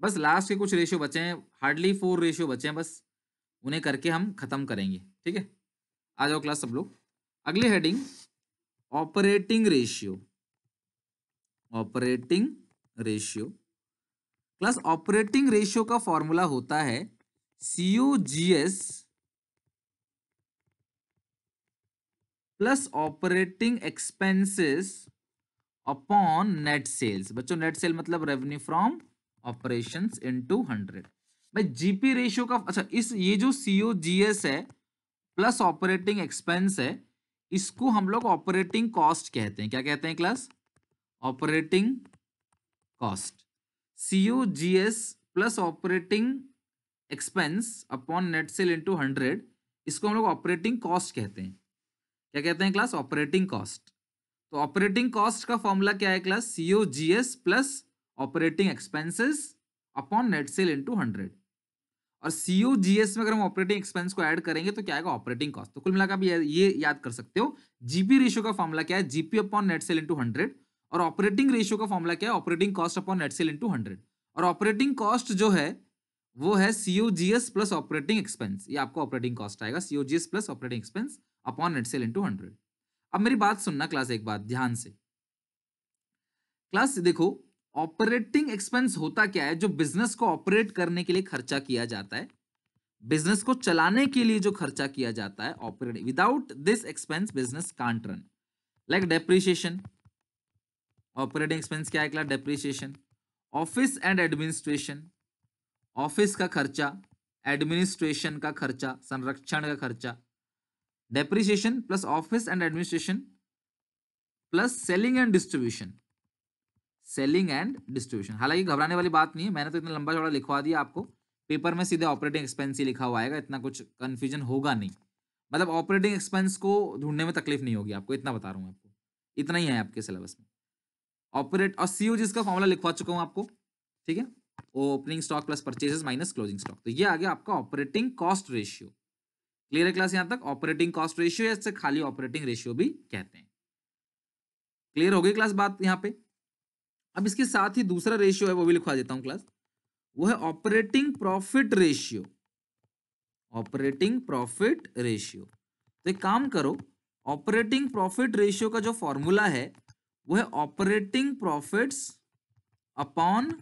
बस लास्ट के कुछ रेशियो बचे हैं, हार्डली 4 रेशियो बचे हैं, बस उन्हें करके हम खत्म करेंगे, ठीक है। आ जाओ क्लास सब लोग। अगली heading operating ratio. Operating ratio class, operating ratio का फॉर्मूला होता है COGS plus operating expenses upon net sales. बच्चों नेट सेल मतलब रेवेन्यू फ्रॉम ऑपरेशंस इनटू 100। भाई जीपी रेशियो का, अच्छा इस ये जो COGS है प्लस ऑपरेटिंग एक्सपेंस है, इसको हम लोग ऑपरेटिंग कॉस्ट कहते हैं। क्या कहते हैं class, operating cost. COGS plus operating expense upon net sale into 100, इसको हम लोग ऑपरेटिंग कॉस्ट कहते हैं। क्या कहते हैं क्लास, ऑपरेटिंग कॉस्ट। तो ऑपरेटिंग कॉस्ट का फॉर्मूला क्या है class, COGS plus operating expenses upon net sale into 100। और COGS में अगर हम ऑपरेटिंग एक्सपेंस को ऐड करेंगे तो क्या आएगा, ऑपरेटिंग कॉस्ट। तो कुल मिलाकर आप ये याद कर सकते हो, जीपी रेशियो का फॉर्मूला क्या है, GP upon net cell into 100, और ऑपरेटिंग रेशियो का फॉर्मूला क्या है, operating cost upon net cell into 100। और ऑपरेटिंग कॉस्ट जो है वो है COGS प्लस ऑपरेटिंग एक्सपेंस, ये आपको ऑपरेटिंग कॉस्ट आएगा, COGS plus operating expense upon net cell into 100। अब मेरी बात सुनना क्लास, एक बात ध्यान से क्लास देखो, ऑपरेटिंग एक्सपेंस होता क्या है, जो बिजनेस को ऑपरेट करने के लिए खर्चा किया जाता है, बिजनेस को चलाने के लिए जो खर्चा किया जाता है, operating, without this expense business can't run. Like depreciation, operating expense क्या है class, depreciation. Office and administration, office का खर्चा, एडमिनिस्ट्रेशन का खर्चा, संरक्षण का खर्चा, depreciation plus office and administration plus selling and distribution, selling and distribution. हालांकि घबराने वाली बात नहीं है, मैंने तो इतना लंबा चौड़ा लिखवा दिया आपको, पेपर में सीधे ऑपरेटिंग एक्सपेंस ही लिखा हुआ आएगा, इतना कुछ कंफ्यूजन होगा नहीं, मतलब ऑपरेटिंग एक्सपेंस को ढूंढने में तकलीफ नहीं होगी आपको, इतना बता रहा हूं आपको, इतना ही है आपके सिलेबस में। ऑपरेट और COGS का फॉर्मूला लिखवा चुका हूं आपको, ठीक है, opening stock plus purchases minus closing stock, तो ये आ गया आपका ऑपरेटिंग कॉस्ट रेशियो। क्लियर है क्लास यहां तक, ऑपरेटिंग कॉस्ट रेशियो या इससे खाली ऑपरेटिंग रेशियो भी कहते हैं। क्लियर हो गई क्लास बात यहां पे। अब इसके साथ ही दूसरा रेशियो है, वो भी लिखवा देता हूं क्लास, वो है operating profit ratio, operating profit ratio. तो एक काम करो, ऑपरेटिंग प्रॉफिट रेशियो का जो फॉर्मूला है वो है operating profits upon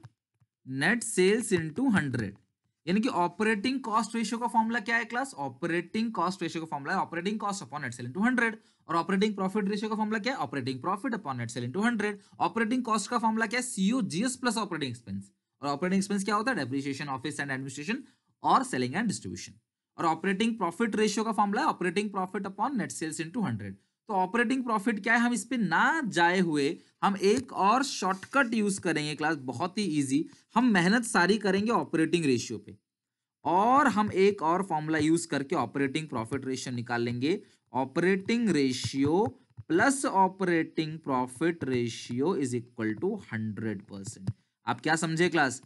net sales into 100, यानी कि ऑपरेटिंग कॉस्ट रेशियो का फॉर्मूला क्या है क्लास, ऑपरेटिंग कॉस्ट रेशियो का फॉर्मूला है operating cost upon net sale into 100, और ऑपरेटिंग प्रॉफिट रेशियो का फॉर्मूला क्या है, operating profit upon net sale into 100। Operating cost का फॉर्मूला क्या है, COGS प्लस ऑपरेटिंग एक्सपेंस, और ऑपरेटिंग एक्सपेंस क्या होता है, डेप्रिसिएशन, ऑफिस एंड एडमिनिस्ट्रेशन और सेलिंग एंड डिस्ट्रीब्यूशन। और ऑपरेटिंग प्रॉफिट रेशियो का फॉर्मूला है operating profit upon net sales into 100। तो ऑपरेटिंग प्रॉफिट क्या है, हम इस पे ना जाए हुए हम एक और शॉर्टकट यूज करेंगे क्लास, बहुत ही इजी, हम मेहनत सारी करेंगे ऑपरेटिंग रेशियो पे, और हम एक और फॉर्मूला यूज करके ऑपरेटिंग प्रॉफिट रेशियो निकाल लेंगे, operating ratio plus operating profit ratio is equal to 100%। आप क्या समझे क्लास,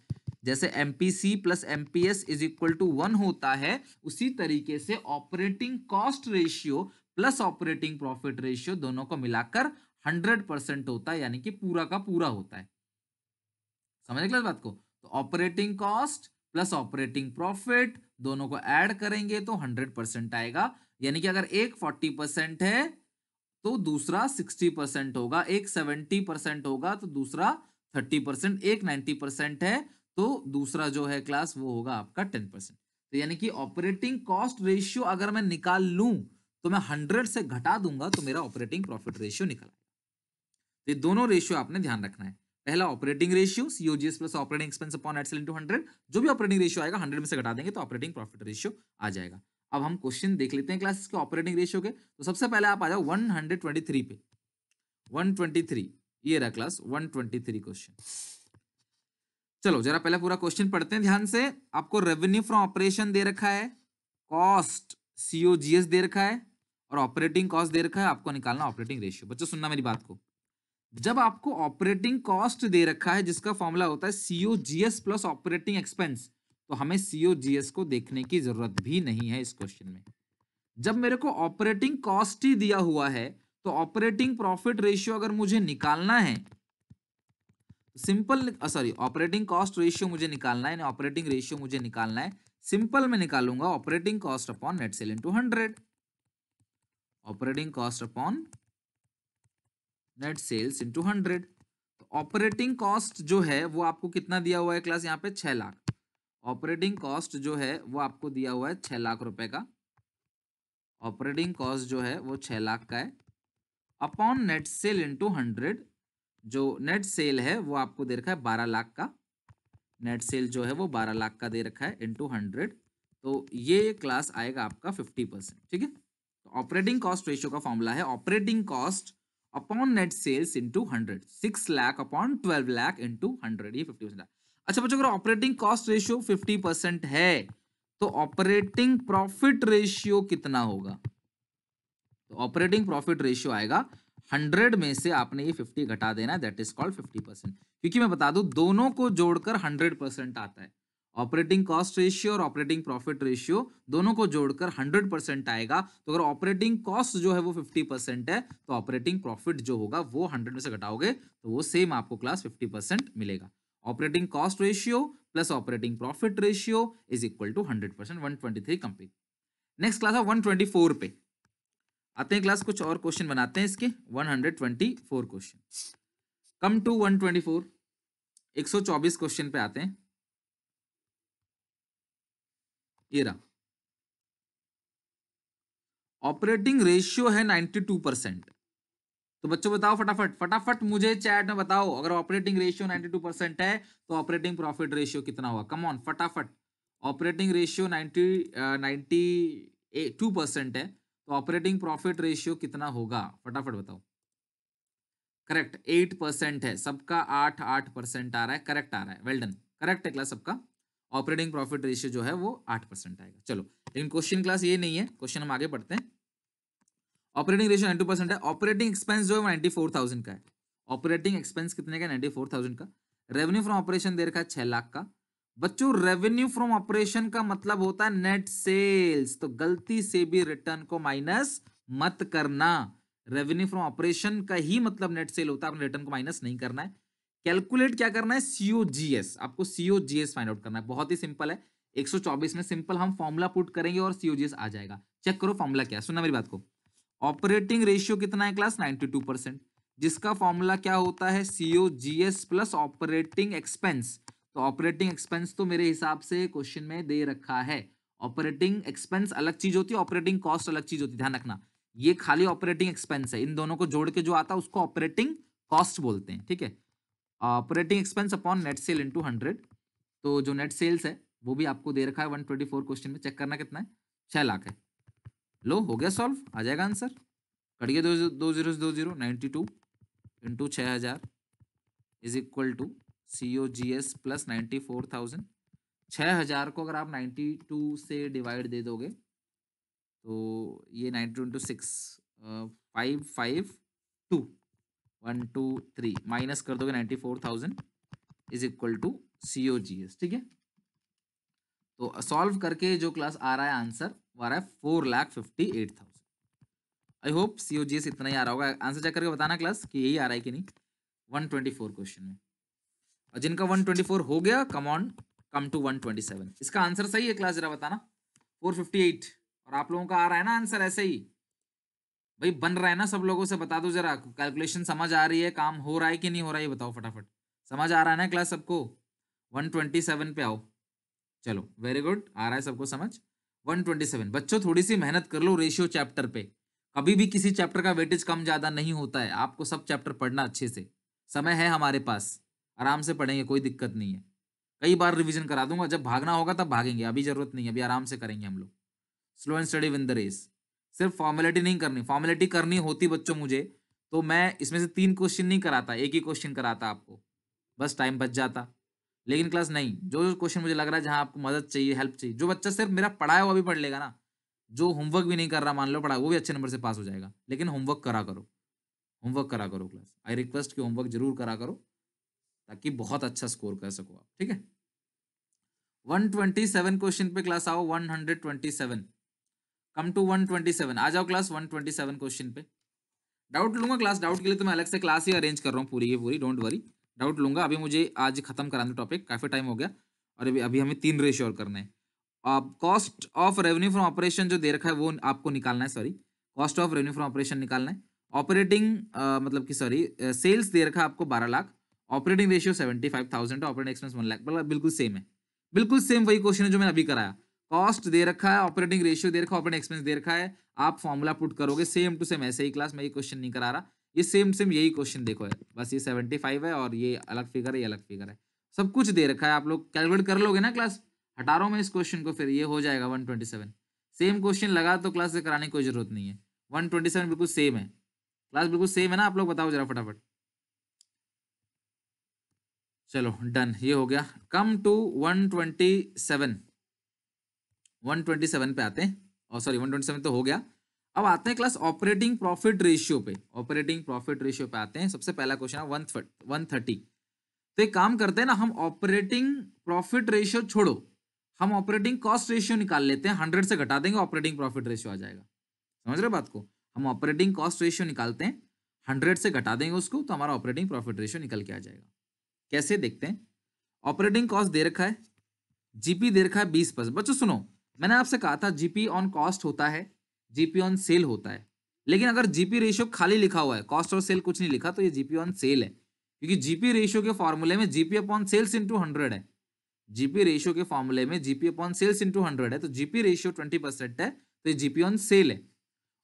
जैसे MPC plus MPS is equal to 1 होता है, उसी तरीके से operating cost ratio plus operating profit ratio दोनों को मिलाकर 100% होता है, यानी कि पूरा का पूरा होता है। समझ क्लास बात को, तो operating cost plus operating profit दोनों को ऐड करेंगे तो 100% आएगा, यानी कि अगर एक 40% है तो दूसरा 60% होगा, एक 70% होगा तो दूसरा 30%, एक 90% है तो दूसरा जो है क्लास वो होगा आपका 10%। तो यानी कि ऑपरेटिंग कॉस्ट रेशियो अगर मैं निकाल लूं तो मैं 100 से घटा दूंगा तो मेरा ऑपरेटिंग प्रॉफिट रेशियो निकल आएगा। तो ये दोनों रेशियो आपने ध्यान रखना है, पहला operating ratio COGS plus operating expense upon net sale into 100, जो भी ऑपरेटिंग रेशियो आएगा 100 में से घटा देंगे तो ऑपरेटिंग प्रॉफिट रेशियो आ जाएगा। अब हम क्वेश्चन देख लेते हैं क्लास के ऑपरेटिंग रेशियो के। तो सबसे पहले आप आ जाओ 123 पे, 123 ये रहा क्लास 123 क्वेश्चन। चलो जरा पहले पूरा क्वेश्चन पढ़ते हैं ध्यान से। आपको रेवेन्यू फ्रॉम ऑपरेशन दे रखा है, कॉस्ट COGS दे रखा है और ऑपरेटिंग कॉस्ट दे रखा है, आपको निकालना ऑपरेटिंग रेशियो। बच्चों सुनना मेरी बात को, जब आपको ऑपरेटिंग कॉस्ट दे रखा है जिसका फॉर्मूला होता है COGS प्लस ऑपरेटिंग एक्सपेंस, तो हमें COGS को देखने की जरूरत भी नहीं है इस क्वेश्चन में। जब मेरे को ऑपरेटिंग कॉस्ट ही दिया हुआ है तो ऑपरेटिंग प्रॉफिट रेशियो अगर मुझे निकालना है, simple sorry operating cost ratio मुझे निकालना है, ऑपरेटिंग रेशियो मुझे निकालना है, सिंपल में निकालूंगा operating cost upon net sale into 100, operating cost upon net sales into 100। तो ऑपरेटिंग कॉस्ट जो है वो आपको कितना दिया हुआ है क्लास, यहाँ पे 6 लाख। ऑपरेटिंग कॉस्ट जो है वो आपको दिया हुआ है 6 लाख रुपए का, ऑपरेटिंग कॉस्ट जो है वो 6 लाख का है, अपॉन नेट सेल इनटू 100, जो नेट सेल है वो आपको दे रखा है 12 लाख का, नेट सेल जो है वो 12 लाख का दे रखा है इनटू 100, तो ये क्लास आएगा आपका 50%। ठीक है, तो ऑपरेटिंग कॉस्ट रेशियो का फॉर्मूला है operating cost upon net sales into 100, 6 lakh upon 12 lakh into 100, ये 50%। अच्छा बच्चों, अगर ऑपरेटिंग कॉस्ट रेशियो 50% है तो ऑपरेटिंग प्रॉफिट रेशियो कितना होगा, तो ऑपरेटिंग प्रॉफिट रेशियो आएगा 100 में से आपने ये 50 घटा देना, दैट इज कॉल्ड 50%। क्योंकि मैं बता दूं दोनों को जोड़कर 100% आता है, ऑपरेटिंग कॉस्ट रेशियो और ऑपरेटिंग प्रॉफिट रेशियो दोनों को जोड़कर 100% आएगा। तो अगर ऑपरेटिंग कॉस्ट जो है वो 50% है तो ऑपरेटिंग प्रॉफिट जो होगा वो 100 में से घटाओगे तो वो सेम आपको क्लास 50% मिलेगा। Operating cost ratio plus operating profit ratio is equal to 100%। 123 complete. Next class है 124 पे आते हैं क्लास, कुछ और क्वेश्चन बनाते हैं इसके। 124 क्वेश्चन, कम टू 124, 124 क्वेश्चन पे आते हैं। ये रहा, ऑपरेटिंग रेशियो है 92%। तो बच्चों बताओ फटाफट फटाफट मुझे चैट में बताओ, अगर ऑपरेटिंग रेशियो 92% है तो ऑपरेटिंग प्रॉफिट रेशियो कितना होगा? कम ऑन फटाफट। ऑपरेटिंग रेशियो 92% है तो ऑपरेटिंग प्रॉफिट रेशियो कितना होगा? फटाफट बताओ। करेक्ट, 8% है सबका। 8% आ रहा है, करेक्ट आ रहा है, वेल डन, करेक्ट है क्लास सबका। ऑपरेटिंग प्रॉफिट रेशियो जो है वो 8% आएगा। चलो, लेकिन क्वेश्चन क्लास ये नहीं है, क्वेश्चन हम आगे पढ़ते हैं। ऑपरेटिंग रेशियो 92% है, ऑपरेटिंग एक्सपेंस जो है 94,000 का है। ऑपरेटिंग एक्सपेंस कितने का? 94,000 का। रेवेन्यू फ्रॉम ऑपरेशन दे रखा है 6 लाख का। बच्चों रेवेन्यू फ्रॉम ऑपरेशन का मतलब होता है नेट सेल्स, तो गलती से भी रिटर्न को माइनस मत करना। रेवेन्यू फ्रॉम ऑपरेशन का ही मतलब नेट सेल होता है, आपने रिटर्न को माइनस नहीं करना है। कैलकुलेट क्या करना है? सीओजीएस, आपको सीओजीएस फाइंड आउट करना है, बहुत ही सिंपल है। 124 में सिंपल हम फॉर्मूला पुट करेंगे और सीओजीएस आ जाएगा। चेक करो फॉर्मूला क्या है, सुनना मेरी बात को। ऑपरेटिंग रेशियो कितना है क्लास? 92%, जिसका फॉर्मूला क्या होता है? COGS plus operating expense. तो ऑपरेटिंग एक्सपेंस तो मेरे हिसाब से क्वेश्चन में दे रखा है। ऑपरेटिंग एक्सपेंस अलग चीज होती है, ऑपरेटिंग कॉस्ट अलग चीज होती है, ध्यान रखना। ये खाली ऑपरेटिंग एक्सपेंस है, इन दोनों को जोड़ के जो आता है उसको ऑपरेटिंग कॉस्ट बोलते हैं, ठीक है। Operating expense upon net sale into 100। तो जो नेट सेल्स है वो भी आपको दे रखा है 124 क्वेश्चन में। चेक करना कितना है? 6 लाख है। लो, हो गया सॉल्व, आ जाएगा आंसर। कटिए 2 0 92 into 6000 is equal to COGS plus 94,000। 6000 को अगर आप 92 से डिवाइड दे दोगे तो ये 92 इंटू 6 552 1 2 3 माइनस कर दोगे 94,000 इज इक्वल टू COGS, ठीक है। तो सॉल्व करके जो क्लास आ रहा है आंसर वो आ रहा है 4,58,000। आई होप COGS इतना ही आ रहा होगा। आंसर चेक करके बताना क्लास कि यही आ रहा है कि नहीं 124 क्वेश्चन में। और जिनका 124 हो गया, कम ऑन कम टू 127। इसका आंसर सही है क्लास, जरा बताना। 458 और आप लोगों का आ रहा है ना आंसर ऐसे ही? भाई बन रहा है ना सब लोगों से? बता दो जरा, कैलकुलेशन समझ आ रही है, काम हो रहा है कि नहीं हो रहा है, ये बताओ फटाफट। समझ आ रहा है ना क्लास सबको? 127 पे आओ। चलो वेरी गुड, आ रहा है सबको समझ। 127 बच्चों थोड़ी सी मेहनत कर लो रेशियो चैप्टर पे। कभी भी किसी चैप्टर का वेटेज कम ज्यादा नहीं होता है, आपको सब चैप्टर पढ़ना अच्छे से। समय है हमारे पास, आराम से पढ़ेंगे, कोई दिक्कत नहीं है। कई बार रिवीजन करा दूंगा, जब भागना होगा तब भागेंगे, अभी जरूरत नहीं है, अभी आराम से करेंगे हम लोग। Slow and steady win the race. सिर्फ फॉर्मेलिटी नहीं करनी, फॉर्मेलिटी करनी होती बच्चों मुझे तो मैं इसमें से 3 क्वेश्चन नहीं कराता, एक ही क्वेश्चन कराता आपको, बस टाइम बच जाता। लेकिन क्लास नहीं, जो क्वेश्चन मुझे लग रहा है जहां आपको मदद चाहिए, हेल्प चाहिए, जो बच्चा सिर्फ मेरा पढ़ा है वो भी पढ़ लेगा ना, जो होमवर्क भी नहीं कर रहा मान लो पढ़ा, वो भी अच्छे नंबर से पास हो जाएगा। लेकिन होमवर्क करा करो, होमवर्क करा करो क्लास, आई रिक्वेस्ट कि होमवर्क जरूर करा करो ताकि बहुत अच्छा स्कोर कर सको आप, ठीक है। 127 क्वेश्चन पे क्लास आओ। 127, कम टू 127 आ जाओ क्लास। 127 क्वेश्चन पे डाउट लूंगा क्लास, डाउट के लिए तो मैं अलग से क्लास ही अरेंज कर रहा हूँ पूरी, ये पूरी डोंट वरी, डाउट लूंगा। अभी मुझे आज खत्म कराना टॉपिक, काफी टाइम हो गया और अभी अभी हमें 3 रेशियो और करने हैं। Cost of revenue from operation जो दे रखा है वो आपको निकालना है, sorry, cost of revenue from operation निकालना है। ऑपरेटिंग मतलब कि सॉरी सेल्स दे रखा है आपको 12 लाख। ऑपरेटिंग रेशियो 75,000 है, ऑपरेटिंग एक्सपेंस 1 लाख, मतलब बिल्कुल सेम है, बिल्कुल सेम वही क्वेश्चन है जो मैंने अभी कराया। कॉस्ट दे रखा है, ऑपरेटिंग रेशियो दे रखा है, ऑपरेटिंग एक्सपेंस दे रखा है, आप फॉर्मूला पुट करोगे सेम टू सेम ऐसे ही। क्लास में ये क्वेश्चन नहीं करा रहा, ये सेम सेम यही क्वेश्चन देखो है, बस ये 75 है और ये अलग फिगर है, ये अलग फिगर है, सब कुछ दे रखा है। आप लोग कैलकुलेट कर लोगे ना क्लास, हटा रहा हूं मैं इस क्वेश्चन को, फिर ये हो जाएगा 127। सेम क्वेश्चन लगा तो क्लास से कराने की कोई जरूरत नहीं है। 127 बिल्कुल सेम है क्लास, बिल्कुल सेम है ना? आप लोग बताओ जरा फटाफट। चलो डन, ये हो गया। कम टू 127, 127 पे आते हैं, और सॉरी 127 तो हो गया। अब आते हैं क्लास ऑपरेटिंग प्रॉफिट रेशियो पे। ऑपरेटिंग प्रॉफिट रेशियो पे आते हैं, सबसे पहला क्वेश्चन है 130। तो एक काम करते हैं ना, हम ऑपरेटिंग प्रॉफिट रेशियो छोड़ो, हम ऑपरेटिंग कॉस्ट रेशियो निकाल लेते हैं, 100 से घटा देंगे ऑपरेटिंग प्रॉफिट रेशियो आ जाएगा। समझ रहे हो बात को? हम ऑपरेटिंग कॉस्ट रेशियो निकालते हैं, 100 से घटा देंगे उसको, तो हमारा ऑपरेटिंग प्रॉफिट रेशियो निकल के आ जाएगा। कैसे देखते हैं? ऑपरेटिंग कॉस्ट दे रखा है, जीपी दे रखा है 20%। बच्चों सुनो, मैंने आपसे कहा था जीपी ऑन कॉस्ट होता है, जीपी ऑन सेल होता है, लेकिन अगर जीपी रेशियो खाली लिखा हुआ है, कॉस्ट और सेल कुछ नहीं लिखा, तो ये जीपी ऑन सेल है, क्योंकि जीपी रेशियो के फॉर्मूले में जीपी अपॉन सेल्स इंटू 100 है। जीपी रेशियो के फॉर्मूले में जीपी अपॉन सेल्स इंटू 100 है, तो जीपी रेशियो 20% है, तो ये जीपी ऑन सेल है।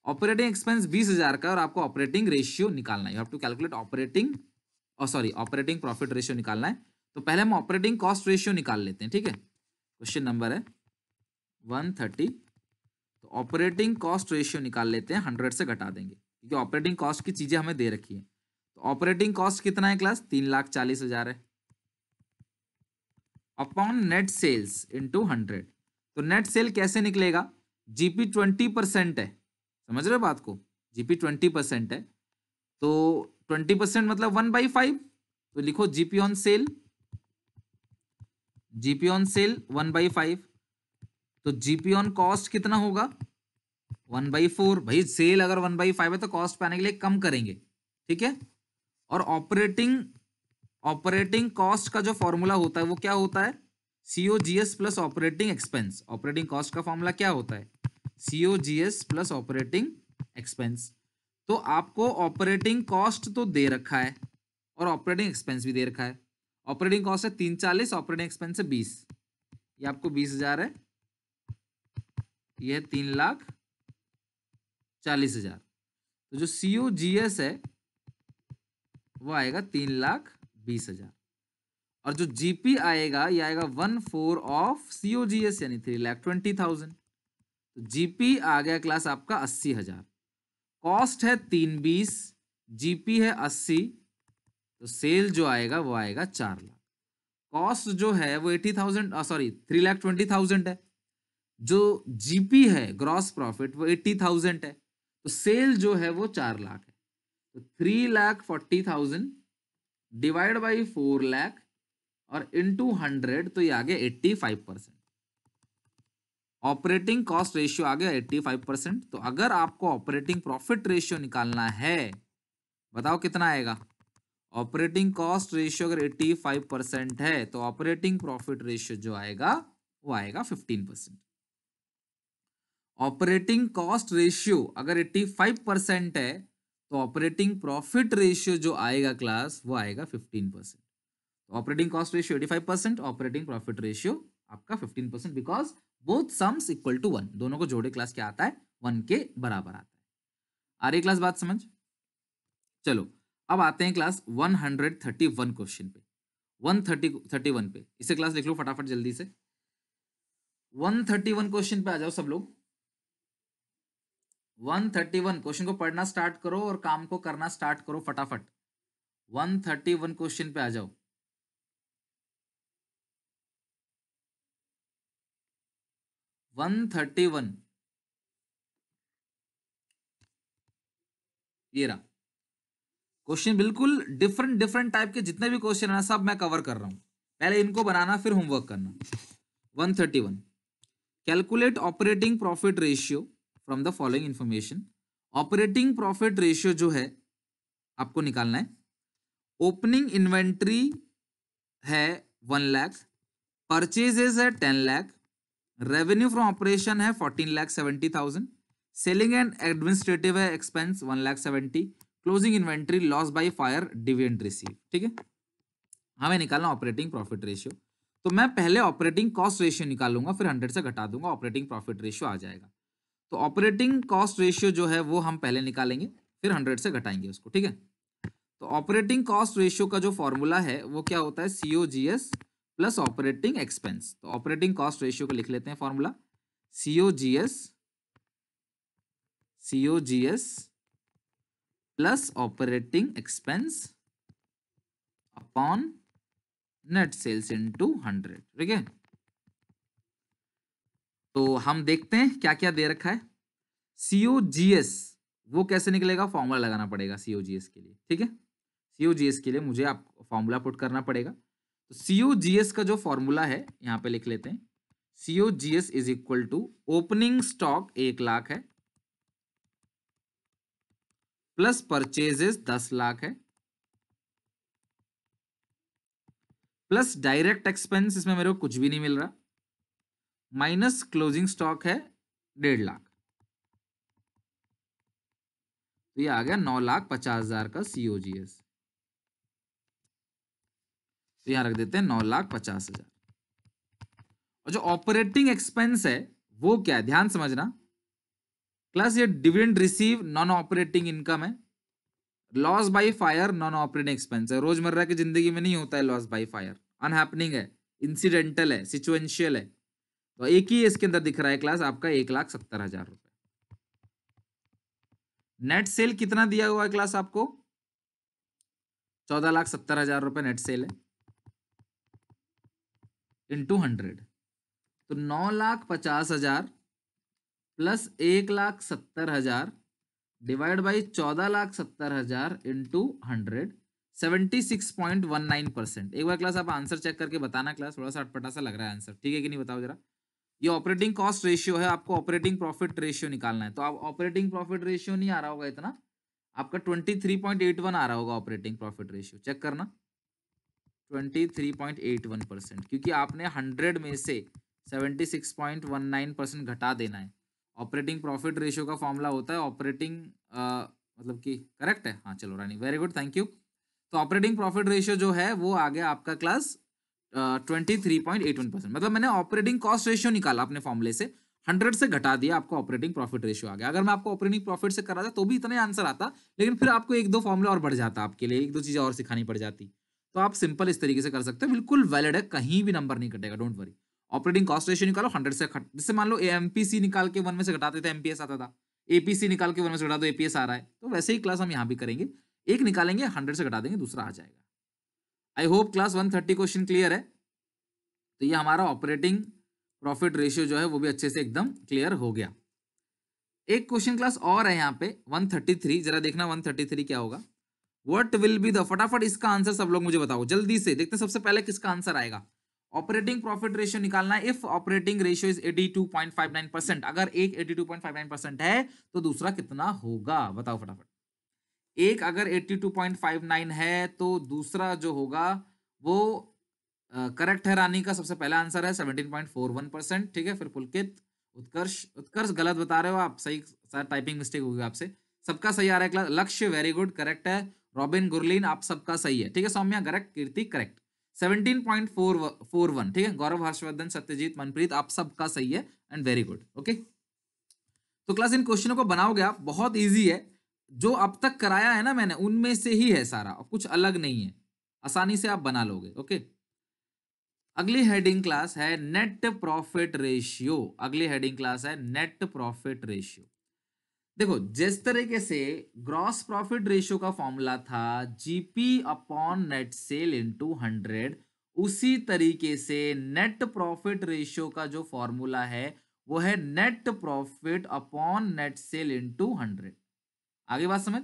ऑपरेटिंग एक्सपेंस 20,000 का, और आपको ऑपरेटिंग रेशियो निकालना है। You have to calculate operating profit ratio निकालना है। तो पहले हम ऑपरेटिंग कॉस्ट रेशियो निकाल लेते हैं, ठीक है। क्वेश्चन नंबर है 130। तो ऑपरेटिंग कॉस्ट रेशियो निकाल लेते हैं, 100 से घटा देंगे, क्योंकि ऑपरेटिंग कॉस्ट की चीजें हमें दे रखी है। तो ऑपरेटिंग कॉस्ट कितना है क्लास? 3,40,000 है, अपॉन नेट सेल्स इंटू 100। तो नेट सेल कैसे निकलेगा? जीपी 20% है, समझ रहे हो बात को? जीपी 20% है, तो 20% मतलब 1/5। तो लिखो GP on cell, GP on cell 1/5। तो जीपी ऑन कॉस्ट कितना होगा? 1/4। भाई सेल अगर 1/5 है तो कॉस्ट पे आने के लिए कम करेंगे, ठीक है। और ऑपरेटिंग कॉस्ट का जो फॉर्मूला होता है वो क्या होता है? COGS plus operating expense. Operating cost का फॉर्मूला क्या होता है? COGS plus operating expense. तो आपको ऑपरेटिंग कॉस्ट तो दे रखा है और ऑपरेटिंग एक्सपेंस भी दे रखा है। ऑपरेटिंग कॉस्ट है 340, ऑपरेटिंग एक्सपेंस है 20। ये आपको 20,000 है, ये है 3,40,000। तो जो सीओजीएस है वो आएगा 3,20,000, और जो जीपी आएगा ये आएगा 1/4 ऑफ सीओजीएस यानी 3,20,000। तो जीपी आ गया क्लास आपका 80,000। कॉस्ट है 320, जीपी है 80, तो सेल जो आएगा वो आएगा 4 लाख। कॉस्ट जो है वो 80,000 सॉरी 3,20,000 है, जो जीपी है ग्रॉस प्रॉफिट वो 80,000 है, तो सेल जो है वो 4 लाख है। तो 3,40,000 डिवाइड बाई 4 लाख और इंटू 100, तो ये आ गया 85%। ऑपरेटिंग कॉस्ट रेशियो आ गया 85%। तो अगर आपको ऑपरेटिंग प्रॉफिट रेशियो निकालना है, बताओ कितना आएगा? ऑपरेटिंग कॉस्ट रेशियो अगर 85% है तो ऑपरेटिंग प्रॉफिट रेशियो जो आएगा वो आएगा 15%। ऑपरेटिंग कॉस्ट रेशियो अगर 85% है तो ऑपरेटिंग प्रॉफिट रेशियो जो आएगा क्लास वो आएगा 15%। तो operating cost ratio 85%, operating profit ratio आपका 15%, because both sums equal to 1। दोनों को जोड़े क्लास क्या आता है? 1 के बराबर आता है। आ रही क्लास बात समझ? चलो अब आते हैं क्लास 131 क्वेश्चन पे, 131 पे। इसे क्लास लिख लो फटाफट जल्दी से। 131 क्वेश्चन पे आ जाओ सब लोग। 131 क्वेश्चन को पढ़ना स्टार्ट करो और काम को करना स्टार्ट करो फटाफट। 131 क्वेश्चन पे आ जाओ। 131 ये रहा क्वेश्चन। बिल्कुल डिफरेंट डिफरेंट टाइप के जितने भी क्वेश्चन है सब मैं कवर कर रहा हूं। पहले इनको बनाना फिर होमवर्क करना। 131 calculate operating profit ratio from the following information. Operating profit ratio जो है आपको निकालना है। ओपनिंग इन्वेंट्री है 1 लाख, परचेजेस है 10 लाख, रेवेन्यू फ्रॉम ऑपरेशन है 14,70,000, सेलिंग एंड एडमिनिस्ट्रेटिव है expense 1,70,000, closing inventory loss by fire dividend receive. ठीक है, हमें निकालना ऑपरेटिंग प्रॉफिट रेशियो। तो मैं पहले ऑपरेटिंग कॉस्ट रेशियो निकालूंगा, फिर 100 से घटा दूंगा, ऑपरेटिंग प्रॉफिट रेशियो आ जाएगा। तो ऑपरेटिंग कॉस्ट रेशियो जो है वो हम पहले निकालेंगे, फिर 100 से घटाएंगे उसको। ठीक है, तो ऑपरेटिंग कॉस्ट रेशियो का जो फॉर्मूला है वो क्या होता है? COGS plus operating expense. तो ऑपरेटिंग कॉस्ट रेशियो को लिख लेते हैं formula, COGS plus operating expense upon net sales into 100। ठीक है, तो हम देखते हैं क्या क्या दे रखा है। सीओजीएस वो कैसे निकलेगा? फॉर्मूला लगाना पड़ेगा सीओजीएस के लिए। ठीक है, सीओजीएस के लिए मुझे आप फॉर्मूला पुट करना पड़ेगा। तो सीओजीएस का जो फॉर्मूला है यहाँ पे लिख लेते हैं। COGS is equal to opening stock 1 lakh है प्लस परचेजेस 10 लाख है प्लस डायरेक्ट एक्सपेंस, इसमें मेरे को कुछ भी नहीं मिल रहा, माइनस क्लोजिंग स्टॉक है 1.5 लाख। तो ये आ गया 9,50,000 का COGS। तो यहां रख देते हैं 9,50,000। और जो ऑपरेटिंग एक्सपेंस है वो क्या है, ध्यान समझना क्लास, ये dividend receive non operating income है, loss by fire non operating expense है। रोजमर्रा की जिंदगी में नहीं होता है लॉस बाय फायर, अनहैपनिंग है, इंसिडेंटल है, सिचुएंशियल है। तो एक ही इसके अंदर दिख रहा है क्लास आपका 1,70,000 रुपए। नेट सेल कितना दिया हुआ है क्लास आपको, 14,70,000 रुपए नेट सेल है इंटू 100। तो 9,50,000 प्लस 1,70,000 डिवाइड बाई 14,70,000 इंटू 100, 76.19%। एक बार क्लास आप आंसर चेक करके बताना क्लास, थोड़ा सा अटपटा सा लग रहा है आंसर, ठीक है कि नहीं, बताओ जरा। ये ऑपरेटिंग कॉस्ट रेशियो है, आपको ऑपरेटिंग प्रॉफिट रेशियो निकालना है। तो आप ऑपरेटिंग प्रॉफिट रेशियो नहीं आ रहा होगा इतना, आपका 23.81 आ रहा होगा ऑपरेटिंग प्रॉफिट रेशियो, चेक करना 23.81%, क्योंकि आपने 100 में से 76.19% घटा देना है। ऑपरेटिंग प्रॉफिट रेशियो का फॉर्मूला होता है ऑपरेटिंग मतलब कि करेक्ट है, हाँ चलो रानी, वेरी गुड, थैंक यू। तो ऑपरेटिंग प्रॉफिट रेशियो जो है वो आ गया आपका क्लास 23.81%। मतलब मैंने ऑपरेटिंग कॉस्ट रेशियो निकाला अपने फॉर्मूले से, 100 से घटा दिया, आपको ऑपरेटिंग प्रॉफिट रेशियो आ गया। अगर मैं आपको ऑपरेटिंग प्रॉफिट से कर रहा था तो भी इतना ही आंसर आता, लेकिन फिर आपको एक दो फॉर्मूला और बढ़ जाता, आपके लिए एक दो चीजें और सिखानी पड़ जाती। तो आप सिंपल इस तरीके से कर सकते हो, बिल्कुल वैलिड है, कहीं भी नंबर नहीं कटेगा, don't worry. Operating cost ratio निकालो 100 से जैसे मान लो एमपीसी निकाल के 1 में से घटाते थे एमपीएस आता था, एपीसी निकाल के 1 में से घटा दो एपीएस आ रहा है, तो वैसे ही क्लास हम यहाँ भी करेंगे, एक निकालेंगे 100 से घटा देंगे दूसरा आ जाएगा। I hope class 130 question clear है। तो ये हमारा ऑपरेटिंग प्रॉफिट रेशियो जो है वो भी अच्छे से एकदम क्लियर हो गया। एक क्वेश्चन क्लास और है यहाँ पे 133, जरा देखना 133 क्या होगा। व्हाट विल बी द, फटाफट इसका आंसर सब लोग मुझे बताओ जल्दी से, देखते हैं सबसे पहले किसका आंसर आएगा। ऑपरेटिंग प्रॉफिट रेशियो निकालना है। इफ ऑपरेटिंग रेशियो इज 82.59%, अगर एक 82.59% है तो दूसरा कितना होगा, बताओ फटाफट। एक अगर 82.59 है तो दूसरा जो होगा वो करेक्ट है, रानी का सबसे पहला आंसर है 17.41%, ठीक है। फिर पुलकित, उत्कर्ष, उत्कर्ष गलत बता रहे हो आप, सही सर टाइपिंग मिस्टेक होगी आपसे, सबका सही आ रहा है क्लास। लक्ष्य वेरी गुड, करेक्ट है। रॉबिन, गुरलीन, आप सबका सही है, ठीक है। सौम्या करेक्ट, कीर्ति करेक्ट, 17.41, ठीक है। गौरव, हर्षवर्धन, सत्यजीत, मनप्रीत, आप सबका सही है एंड वेरी गुड, ओके। तो क्लास इन क्वेश्चनों को बनाओगे आप, बहुत इजी है, जो अब तक कराया है ना मैंने उनमें से ही है सारा, कुछ अलग नहीं है, आसानी से आप बना लोगे, ओके। अगली हेडिंग क्लास है नेट प्रॉफिट रेशियो, अगली हेडिंग क्लास है नेट प्रॉफिट रेशियो। देखो जिस तरीके से ग्रॉस प्रॉफिट रेशियो का फॉर्मूला था GP upon net sale into 100, उसी तरीके से नेट प्रॉफिट रेशियो का जो फॉर्मूला है वो है net profit upon net sale into 100। आगे बात समझ,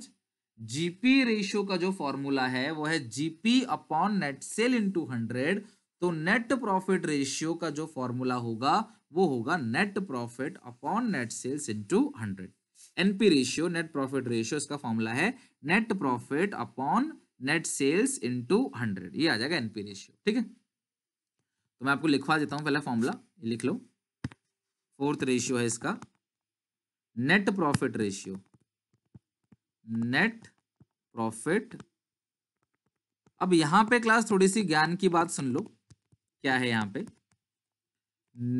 जीपी रेशियो का जो फॉर्मूला है वो है GP upon net sale into 100, तो नेट प्रॉफिट रेशियो का जो फॉर्मूला होगा वो होगा net profit upon net sales into 100। NP ratio, net profit ratio, इसका फॉर्मूला है net profit upon net sales into 100, ये आ जाएगा एनपी रेशियो, ठीक है। तो मैं आपको लिखवा देता हूं पहला फॉर्मूला, लिख लो। फोर्थ रेशियो है इसका net profit ratio, net profit. अब यहां पे क्लास थोड़ी सी ज्ञान की बात सुन लो, क्या है यहां पे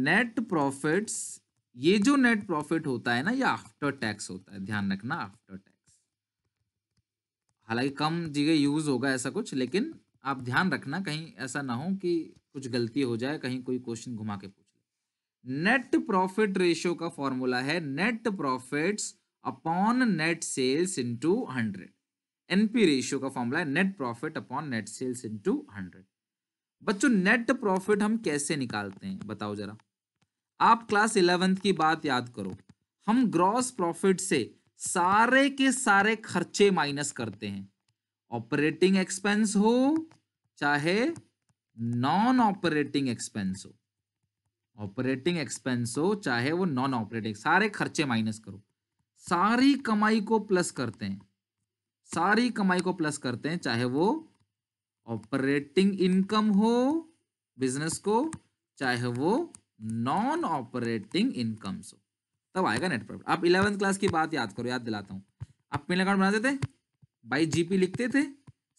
नेट प्रॉफिट्स, ये जो नेट प्रॉफिट होता है ना ये आफ्टर टैक्स होता है, ध्यान रखना आफ्टर टैक्स। हालांकि कम जगह यूज होगा ऐसा कुछ, लेकिन आप ध्यान रखना कहीं ऐसा ना हो कि कुछ गलती हो जाए, कहीं कोई क्वेश्चन घुमा के पूछ ले। नेट प्रॉफिट रेशियो का फॉर्मूला है net profits upon net sales into 100। NP ratio का फॉर्मूला है net profit upon net sales into 100। बच्चों नेट प्रॉफिट हम कैसे निकालते हैं बताओ जरा। आप क्लास 11th की बात याद करो, हम ग्रॉस प्रॉफिट से सारे के सारे खर्चे माइनस करते हैं, ऑपरेटिंग एक्सपेंस हो चाहे नॉन ऑपरेटिंग एक्सपेंस हो, ऑपरेटिंग एक्सपेंस हो चाहे वो नॉन ऑपरेटिंग, सारे खर्चे माइनस करो, सारी कमाई को प्लस करते हैं, सारी कमाई को प्लस करते हैं, चाहे वो ऑपरेटिंग इनकम हो बिजनेस को, चाहे वो नॉन ऑपरेटिंग इनकम्स हो, तब आएगा नेट प्रॉफिट। आप 11th क्लास की बात याद करो, याद दिलाता हूं, आप पिन अकाउंट बनाते थे, बाई जीपी लिखते थे,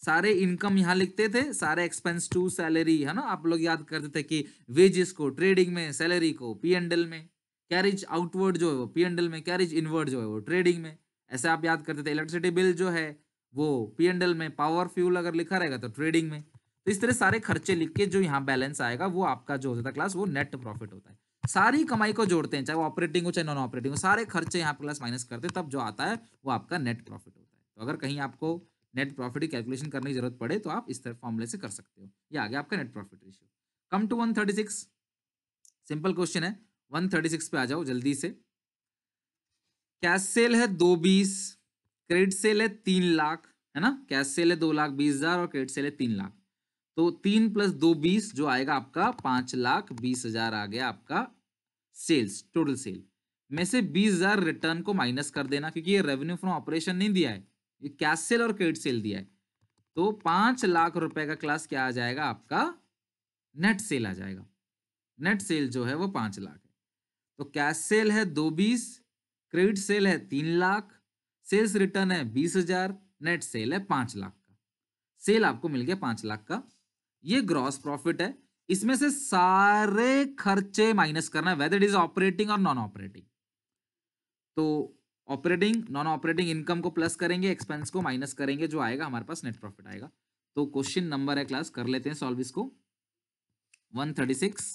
सारे इनकम यहां लिखते थे, सारे एक्सपेंस टू सैलरी, है ना, आप लोग याद करते थे कि वेजेस को ट्रेडिंग में, सैलरी को पी एंड एल में, कैरिज आउटवर्ड जो है वो पी एंड एल में, कैरिज इनवर्ड जो है वो ट्रेडिंग में, ऐसे आप याद करते थे। इलेक्ट्रिसिटी बिल जो है वो पी एंड एल में, पावर फ्यूल अगर लिखा रहेगा तो ट्रेडिंग में। तो इस तरह सारे खर्चे लिख के जो यहाँ बैलेंस आएगा वो आपका जो होता था क्लास वो नेट प्रॉफिट होता है। सारी कमाई को जोड़ते हैं, चाहे वो ऑपरेटिंग हो चाहे नॉन ऑपरेटिंग हो, सारे खर्चे यहाँ प्लस माइनस करते हैं, तब जो आता है वो आपका नेट प्रॉफिट होता है। तो अगर कहीं आपको नेट प्रॉफिट की कैलकुलेशन करने की जरूरत पड़े तो आप इस तरह फॉर्मूले से कर सकते हो। ये आ गया आपका net profit ratio. Come to 136, simple question है, 136 पे आ जाओ जल्दी से। कैश सेल है 220, क्रेडिट सेल है 3 लाख, है ना, कैश सेल है 2,20,000 और क्रेडिट सेल है 3 लाख, तो 3 + 2 20 जो आएगा आपका 5,20,000 आ गया आपका सेल्स, टोटल सेल में से 20,000 रिटर्न को माइनस कर देना, क्योंकि ये रेवेन्यू फ्रॉम ऑपरेशन नहीं दिया है, ये कैश सेल और क्रेडिट सेल दिया है। तो 5 लाख रुपए का क्लास क्या आ जाएगा आपका नेट सेल आ जाएगा। नेट सेल जो है वो 5 लाख है। तो कैश सेल है 220, क्रेडिट सेल है 3 लाख, सेल्स रिटर्न है 20,000, नेट सेल है 5 लाख का। सेल आपको मिल गया 5 लाख का, ये ग्रॉस प्रॉफिट है। इसमें से सारे खर्चे माइनस करना है, वेदर इट इज ऑपरेटिंग और नॉन ऑपरेटिंग। तो ऑपरेटिंग नॉन ऑपरेटिंग इनकम को प्लस करेंगे, एक्सपेंस को माइनस करेंगे, जो आएगा हमारे पास नेट प्रॉफिट आएगा। तो क्वेश्चन नंबर है क्लास, कर लेते हैं सॉल्व इसको, 136।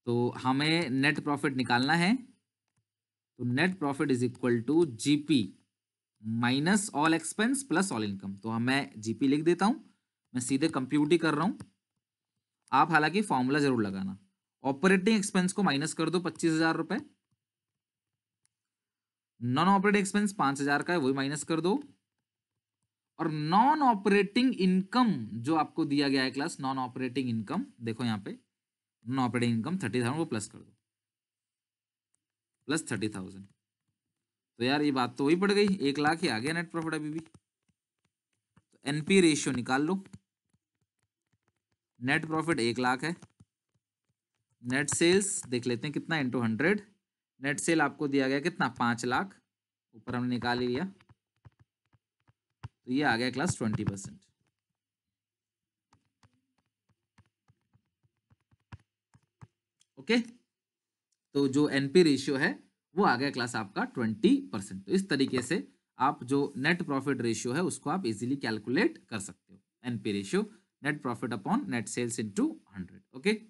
तो हमें नेट प्रॉफिट निकालना है, तो net profit is equal to GP minus all expense plus all income. तो मैं जीपी लिख देता हूं, मैं सीधे कंप्यूट ही कर रहा हूं, आप हालांकि फॉर्मूला जरूर लगाना। ऑपरेटिंग एक्सपेंस को माइनस कर दो 25,000 रुपए, नॉन ऑपरेटिंग एक्सपेंस 5,000 का है वही माइनस कर दो, और नॉन ऑपरेटिंग इनकम जो आपको दिया गया है क्लास, नॉन ऑपरेटिंग इनकम देखो यहाँ पे, नॉन ऑपरेटिंग इनकम 30,000 वो प्लस कर दो, प्लस 30,000। तो यार ये बात तो वही पड़ गई, 1 लाख ही आ गया नेट प्रॉफिट अभी भी। तो एनपी रेशियो निकाल लो, नेट प्रॉफिट 1 लाख है, नेट सेल्स देख लेते हैं कितना इंटू 100, नेट सेल आपको दिया गया कितना 5 लाख, ऊपर हमने निकाल ही लिया, तो ये आ गया क्लास 20%। ओके, तो जो एनपी रेशियो है वो आ गया क्लास आपका 20%। तो इस तरीके से आप जो नेट प्रॉफिट रेशियो है उसको आप इजीली कैलकुलेट कर सकते हो, NP ratio, net profit upon net sales into 100। Okay,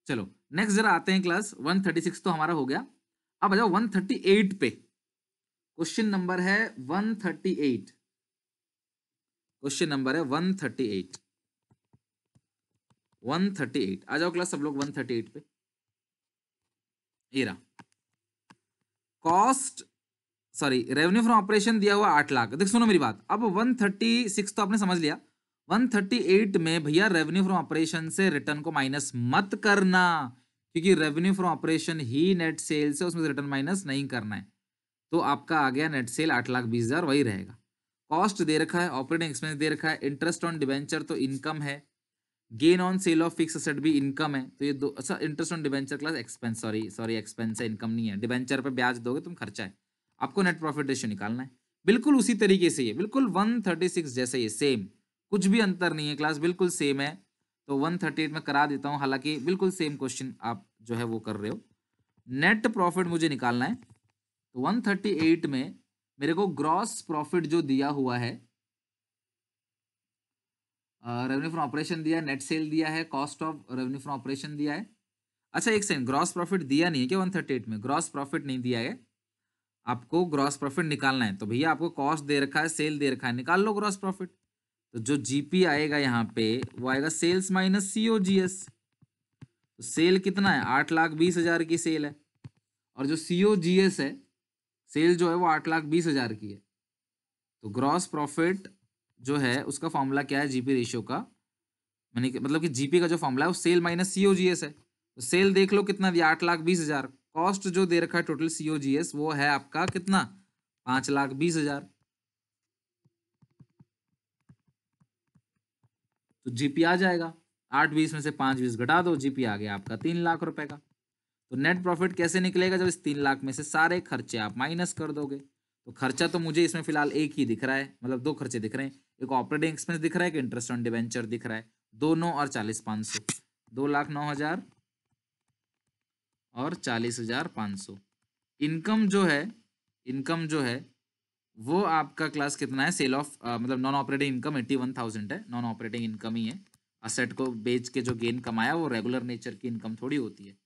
चलो नेक्स्ट जरा आते हैं क्लास, 136 तो हमारा हो गया, अब आ जाओ 138 पे। क्वेश्चन नंबर है 138, क्वेश्चन नंबर है 138, 138 आ जाओ क्लास सब लोग 138 पे। ये रहा cost, sorry revenue from operation दिया हुआ 8 लाख। देख सुनो मेरी बात, अब 136 तो आपने समझ लिया, 138 में भैया रेवेन्यू फ्रॉम ऑपरेशन से रिटर्न को माइनस मत करना, क्योंकि revenue from operation he net cell से, उसमें रिटर्न माइनस नहीं करना है। तो आपका आ गया नेट सेल 8,20,000 वही रहेगा। कॉस्ट दे रखा है, ऑपरेटिंग एक्सपेंस दे रखा है, इंटरेस्ट ऑन डिबेंचर तो इनकम है, gain on sale of fix asset भी इनकम है, तो ये दो, अच्छा interest on debenture class expense, sorry expense है, इनकम नहीं है। डिबेंचर पे ब्याज दोगे तुम, खर्चा है, आपको नेट प्रॉफिट रेशियो निकालना है। बिल्कुल उसी तरीके से, ये बिल्कुल 136 जैसे, ये सेम, कुछ भी अंतर नहीं है क्लास, बिल्कुल सेम है। तो 138 में करा देता हूं, हालांकि बिल्कुल सेम क्वेश्चन आप जो है वो कर रहे हो। नेट प्रॉफिट मुझे निकालना है, तो 138 में मेरे को ग्रॉस प्रॉफिट जो दिया हुआ है, रेवेन्यू फ्रॉम ऑपरेशन दिया है, नेट सेल दिया है, cost of revenue from operation दिया है। अच्छा एक सेकंड, ग्रॉस प्रॉफिट दिया नहीं है क्या 138 में? ग्रॉस प्रॉफिट नहीं दिया है, आपको ग्रॉस प्रॉफिट निकालना है। तो भैया आपको कॉस्ट दे रखा है, सेल दे रखा है, निकाल लो ग्रॉस प्रॉफिट। तो जो जीपी आएगा यहाँ पे वो आएगा सेल्स माइनस सीओजीएस। तो सेल कितना है, 8,20,000 की सेल है, और जो सीओजीएस है सेल जो है वो 8,20,000 की है। तो ग्रॉस प्रॉफिट जो है उसका फॉर्मूला क्या है जीपी रेशियो का, मैंने मतलब कि जीपी का जो फॉर्मूला है वो सेल माइनस सीओजीएस है। तो तो सेल देख लो कितना दिया, 8,20,000। कॉस्ट जो दे रखा है टोटल COGS वो है आपका कितना, 5,20,000। तो जीपी आ जाएगा, 8,20 में से 5,20 घटा दो, जीपी आ गया आपका 3,00,000 रुपए का। तो नेट प्रॉफिट कैसे निकलेगा, जब इस 3,00,000 में से सारे खर्चे आप माइनस कर दोगे। तो खर्चा तो मुझे इसमें फिलहाल एक ही दिख रहा है, मतलब दो खर्चे दिख रहे हैं, एक ऑपरेटिंग एक्सपेंस दिख रहा है, एक इंटरेस्ट ऑन डिवेंचर दिख रहा है। 2,9 और 40,500, 2,09,000 और 40,500। इनकम जो है वो आपका क्लास कितना है, सेल ऑफ मतलब नॉन ऑपरेटिंग इनकम 81,000 है, नॉन ऑपरेटिंग इनकम ही है। असेट को बेच के जो गेन कमाया वो रेगुलर नेचर की इनकम थोड़ी होती है।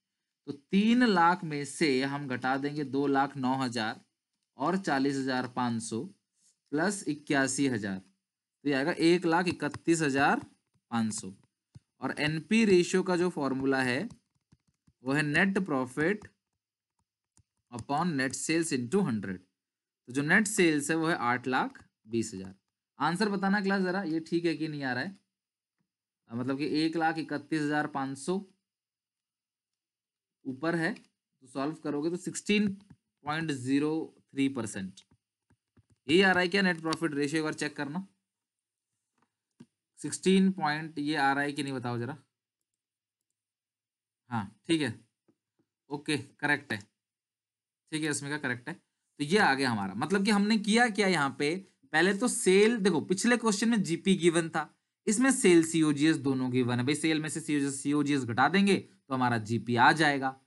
तो 3,00,000 में से हम घटा देंगे 2,09,000 और 40,500 प्लस 81,000, तो ये आएगा 1,31,500। और एनपी रेशियो का जो फॉर्मूला है वो है net profit upon net sales into 100। तो जो नेट सेल्स है वो है 8,20,000। आंसर बताना क्लास जरा, ये ठीक है कि नहीं आ रहा है, मतलब कि 1,31,500 ऊपर है, तो सॉल्व करोगे तो 16.03%। यही आ रहा है क्या नेट प्रॉफिट रेशियो, एक बार चेक करना 16 पॉइंट ये आ रहा है कि नहीं बताओ जरा। हाँ ठीक है, ओके करेक्ट है, ठीक है इसमें का करेक्ट है। तो ये आ गया हमारा, मतलब कि हमने किया क्या यहाँ पे, पहले तो सेल देखो, पिछले क्वेश्चन में जीपी गिवन था, इसमें सेल सीओजीएस दोनों गिवन है भाई। सेल में से सीओजीएस घटा देंगे तो हमारा जीपी आ जाएगा,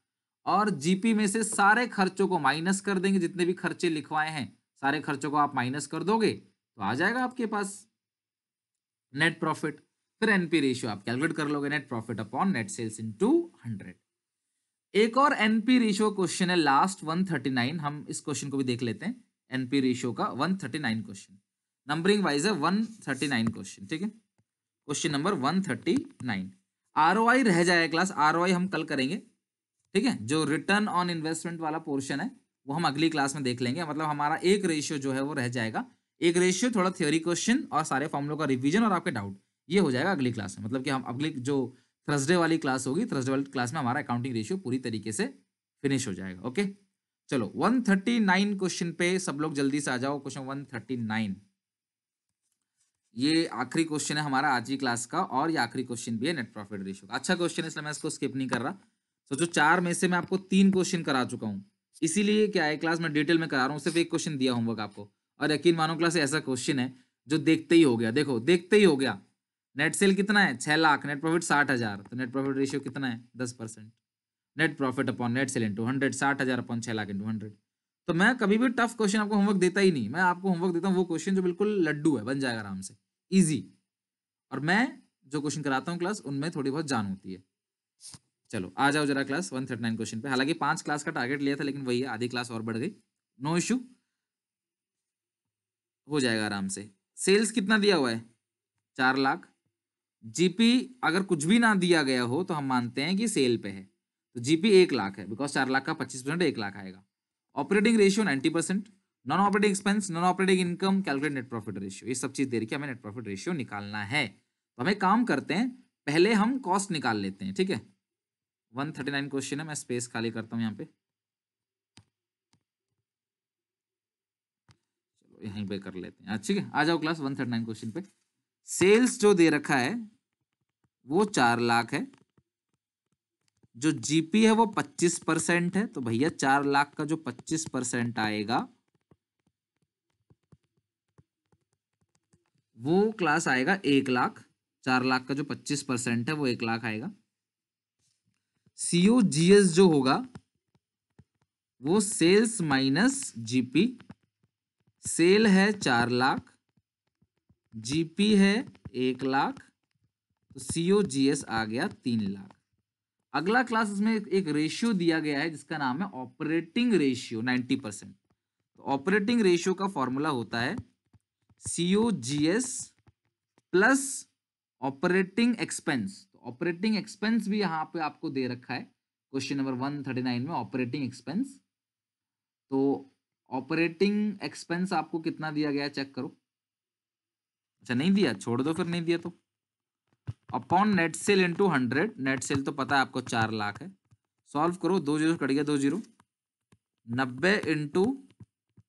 और जीपी में से सारे खर्चों को माइनस कर देंगे, जितने भी खर्चे लिखवाए हैं सारे खर्चों को आप माइनस कर दोगे तो आ जाएगा आपके पास नेट प्रॉफिट। फिर एनपी रेशियो आप कैलकुलेट कर लोगे, net profit upon net sales into 100। एक और एनपी रेशियो क्वेश्चन है लास्ट 139, हम इस क्वेश्चन को भी देख लेते हैं। एनपी रेशियो का 139 क्वेश्चन, नंबरिंग वाइज है 139 क्वेश्चन, ठीक है। क्वेश्चन नंबर 139, आरओआई रह जाएगा क्लास, आरओआई हम कल करेंगे, ठीक है। जो रिटर्न ऑन इन्वेस्टमेंट वाला पोर्शन है वो हम अगली क्लास में देख लेंगे, मतलब हमारा एक रेशियो जो है वो रह जाएगा। एक रेशियो, थोड़ा थ्योरी क्वेश्चन और सारे फॉर्मुलों का रिवीजन और आपके डाउट, ये हो जाएगा अगली क्लास में। मतलब कि हम अगली जो थर्सडे वाली क्लास होगी, थर्सडे वाली क्लास में हमारा अकाउंटिंग रेशियो पूरी तरीके से फिनिश हो जाएगा। ओके चलो 139 क्वेश्चन पे सब लोग जल्दी से आ जाओ। क्वेश्चन 139 ये आखिरी क्वेश्चन है हमारा आज की क्लास का, और ये आखिरी क्वेश्चन भी है नेट प्रॉफिट रेशियो का। अच्छा क्वेश्चन है इसलिए मैं इसको स्किप नहीं कर रहा। तो जो 4 में से मैं आपको 3 क्वेश्चन करा चुका हूँ, इसीलिए क्या है क्लास में डिटेल में करा रहा हूँ, सिर्फ एक क्वेश्चन दिया होमवर्क आपको। और यकीन मानो क्लास ऐसा क्वेश्चन है जो देखते ही हो गया, देखो देखते ही हो गया। नेट सेल कितना है 6,00,000, नेट प्रॉफिट 60,000, तो नेट प्रॉफिट रेशियो कितना है 10%। Net profit upon net cell into 100, 60,000 upon 6,00,000 into 100। तो मैं कभी भी टफ क्वेश्चन आपको होमवर्क देता ही नहीं, मैं आपको होमवर्क देता हूँ वो क्वेश्चन जो बिल्कुल लड्डू है, बन जाएगा आराम से, इजी। और मैं जो क्वेश्चन कराता हूँ क्लास उनमें थोड़ी बहुत जान होती है। चलो आ जाओ जरा क्लास 139 क्वेश्चन पे। हालांकि 5 क्लास का टारगेट लिया था, लेकिन वही है, आधी क्लास और बढ़ गई, नो इश्यू, हो जाएगा आराम से। सेल्स कितना दिया हुआ है 4,00,000। जीपी अगर कुछ भी ना दिया गया हो तो हम मानते हैं कि सेल पे है, तो जीपी 1,00,000 है, बिकॉज 4,00,000 का 25% 1,00,000 आएगा। Operating ratio 90%, non operating expense, non operating income, calculate net profit ratio, ये सब चीज दे रही है, हमें नेट प्रॉफिट रेशियो निकालना है। तो हमें काम करते हैं, पहले हम कॉस्ट निकाल लेते हैं, ठीक है। 139 क्वेश्चन है, मैं स्पेस खाली करता हूं यहाँ पे, चलो यहीं पे कर लेते हैं, ठीक है। आ जाओ क्लास 139 क्वेश्चन पे। सेल्स जो दे रखा है वो 4,00,000 है, जो जीपी है वो 25% है, तो भैया 4,00,000 का जो 25% आएगा वो क्लास आएगा 1,00,000। 4,00,000 का जो 25% है वो 1,00,000 आएगा। सीओजीएस जो होगा वो सेल्स माइनस जीपी, सेल है 4,00,000, जीपी है 1,00,000, तो सीओजीएस आ गया 3,00,000। अगला क्लास इसमें एक रेशियो दिया गया है जिसका नाम है ऑपरेटिंग रेशियो 90%। तो ऑपरेटिंग रेशियो का फॉर्मूला होता है सीओजीएस प्लस ऑपरेटिंग एक्सपेंस। तो ऑपरेटिंग एक्सपेंस भी यहां पे आपको दे रखा है क्वेश्चन नंबर 139 में, ऑपरेटिंग एक्सपेंस। तो ऑपरेटिंग एक्सपेंस आपको कितना दिया गया है चेक करो। अच्छा नहीं दिया, छोड़ दो फिर, नहीं दिया तो upon net cell into 100। Net cell तो पता है आपको 4,00,000 है, सॉल्व करो, 2 जीरो कट गया, 2 zero, 90 into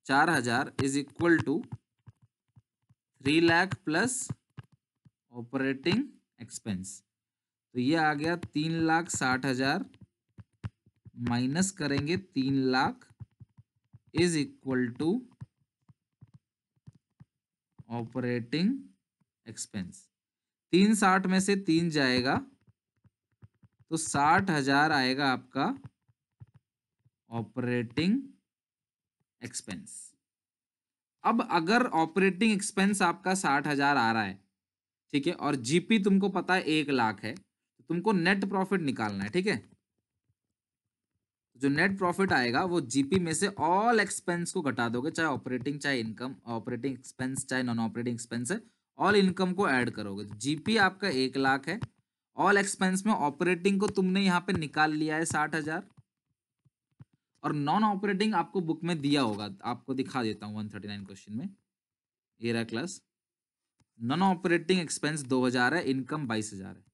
4000 is equal to 3 lakh plus operating expense. तो ये आ गया 3,60,000 माइनस करेंगे 3 lakh is equal to operating expense. 360 में से 3 जाएगा तो 60,000 आएगा आपका ऑपरेटिंग एक्सपेंस। अब अगर ऑपरेटिंग एक्सपेंस आपका 60,000 आ रहा है, ठीक है, और जीपी तुमको पता है 1 लाख है, तो तुमको नेट प्रॉफिट निकालना है, ठीक है। जो नेट प्रॉफिट आएगा वो जीपी में से ऑल एक्सपेंस को घटा दोगे, चाहे ऑपरेटिंग चाहे इनकम, ऑपरेटिंग एक्सपेंस चाहे नॉन ऑपरेटिंग एक्सपेंस है, ऑल इनकम को ऐड करोगे। तो जीपी आपका 1 लाख है, ऑल एक्सपेंस में ऑपरेटिंग को तुमने यहाँ पे निकाल लिया है 60,000, और नॉन ऑपरेटिंग आपको बुक में दिया होगा, आपको दिखा देता हूँ 139 क्वेश्चन में, ये रहा क्लास। नॉन ऑपरेटिंग एक्सपेंस 2,000 है, इनकम 22,000 है,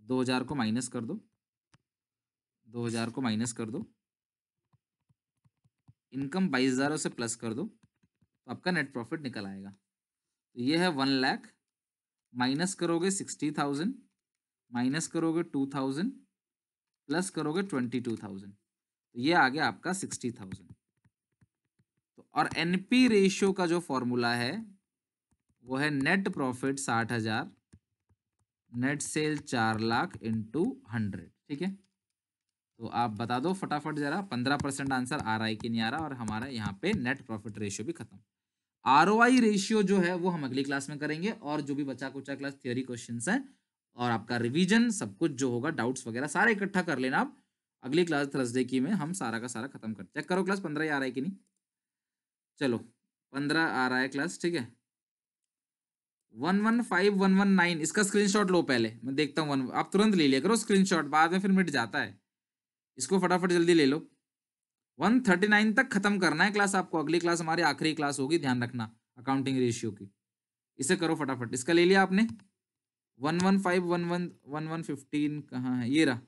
2,000 को माइनस कर दो, 2,000 को माइनस कर दो, इनकम 22,000 से प्लस कर दो, तो आपका नेट प्रॉफिट निकल आएगा। तो ये है 1 लाख, माइनस करोगे 60,000, माइनस करोगे 2,000, प्लस करोगे 22,000, तो ये आ गया आपका 60,000। तो और एनपी रेशियो का जो फॉर्मूला है वो है net profit 60,000, net cell 4 lakh into 100, ठीक है। तो आप बता दो फटाफट जरा, 15% आंसर आ रहा है कि नहीं आ रहा, और हमारा यहाँ पे नेट प्रॉफिट रेशियो भी खत्म। आरओआई रेशियो जो है वो हम अगली क्लास में करेंगे, और जो भी बचा कुचा क्लास थ्योरी क्वेश्चंस हैं और आपका रिवीजन सब कुछ जो होगा, डाउट्स वगैरह सारे इकट्ठा कर लेना आप। अगली क्लास थर्सडे की में हम सारा का सारा खत्म कर, चेक करो क्लास 15 ही आ रहा है कि नहीं। चलो 15 आ रहा है क्लास, ठीक है। 115,119 इसका स्क्रीनशॉट लो, पहले मैं देखता हूँ। आप तुरंत ले लिया करो स्क्रीनशॉट, बाद में फिर मिट जाता है। इसको फटाफट जल्दी ले लो। 139 तक खत्म करना है क्लास आपको, अगली क्लास हमारी आखिरी क्लास होगी, ध्यान रखना, अकाउंटिंग रेशियो की। इसे करो फटाफट। इसका ले लिया आपने 115, 11, 1115 कहाँ है, ये रहा,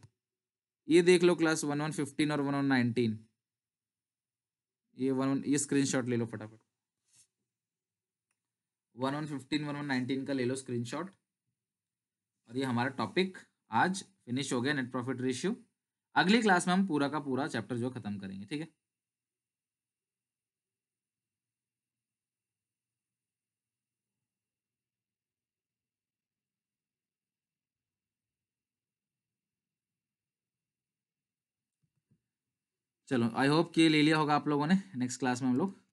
ये देख लो क्लास 1115 और 1119, ये स्क्रीनशॉट ले लो फटाफट। 1115 1119 का ले लो स्क्रीनशॉट, और ये हमारा टॉपिक आज फिनिश हो गया, नेट प्रॉफिट रेशियो। अगली क्लास में हम पूरा का पूरा चैप्टर जो खत्म करेंगे, ठीक है। चलो आई होप कि ये ले लिया होगा आप लोगों ने। नेक्स्ट क्लास में हम लोग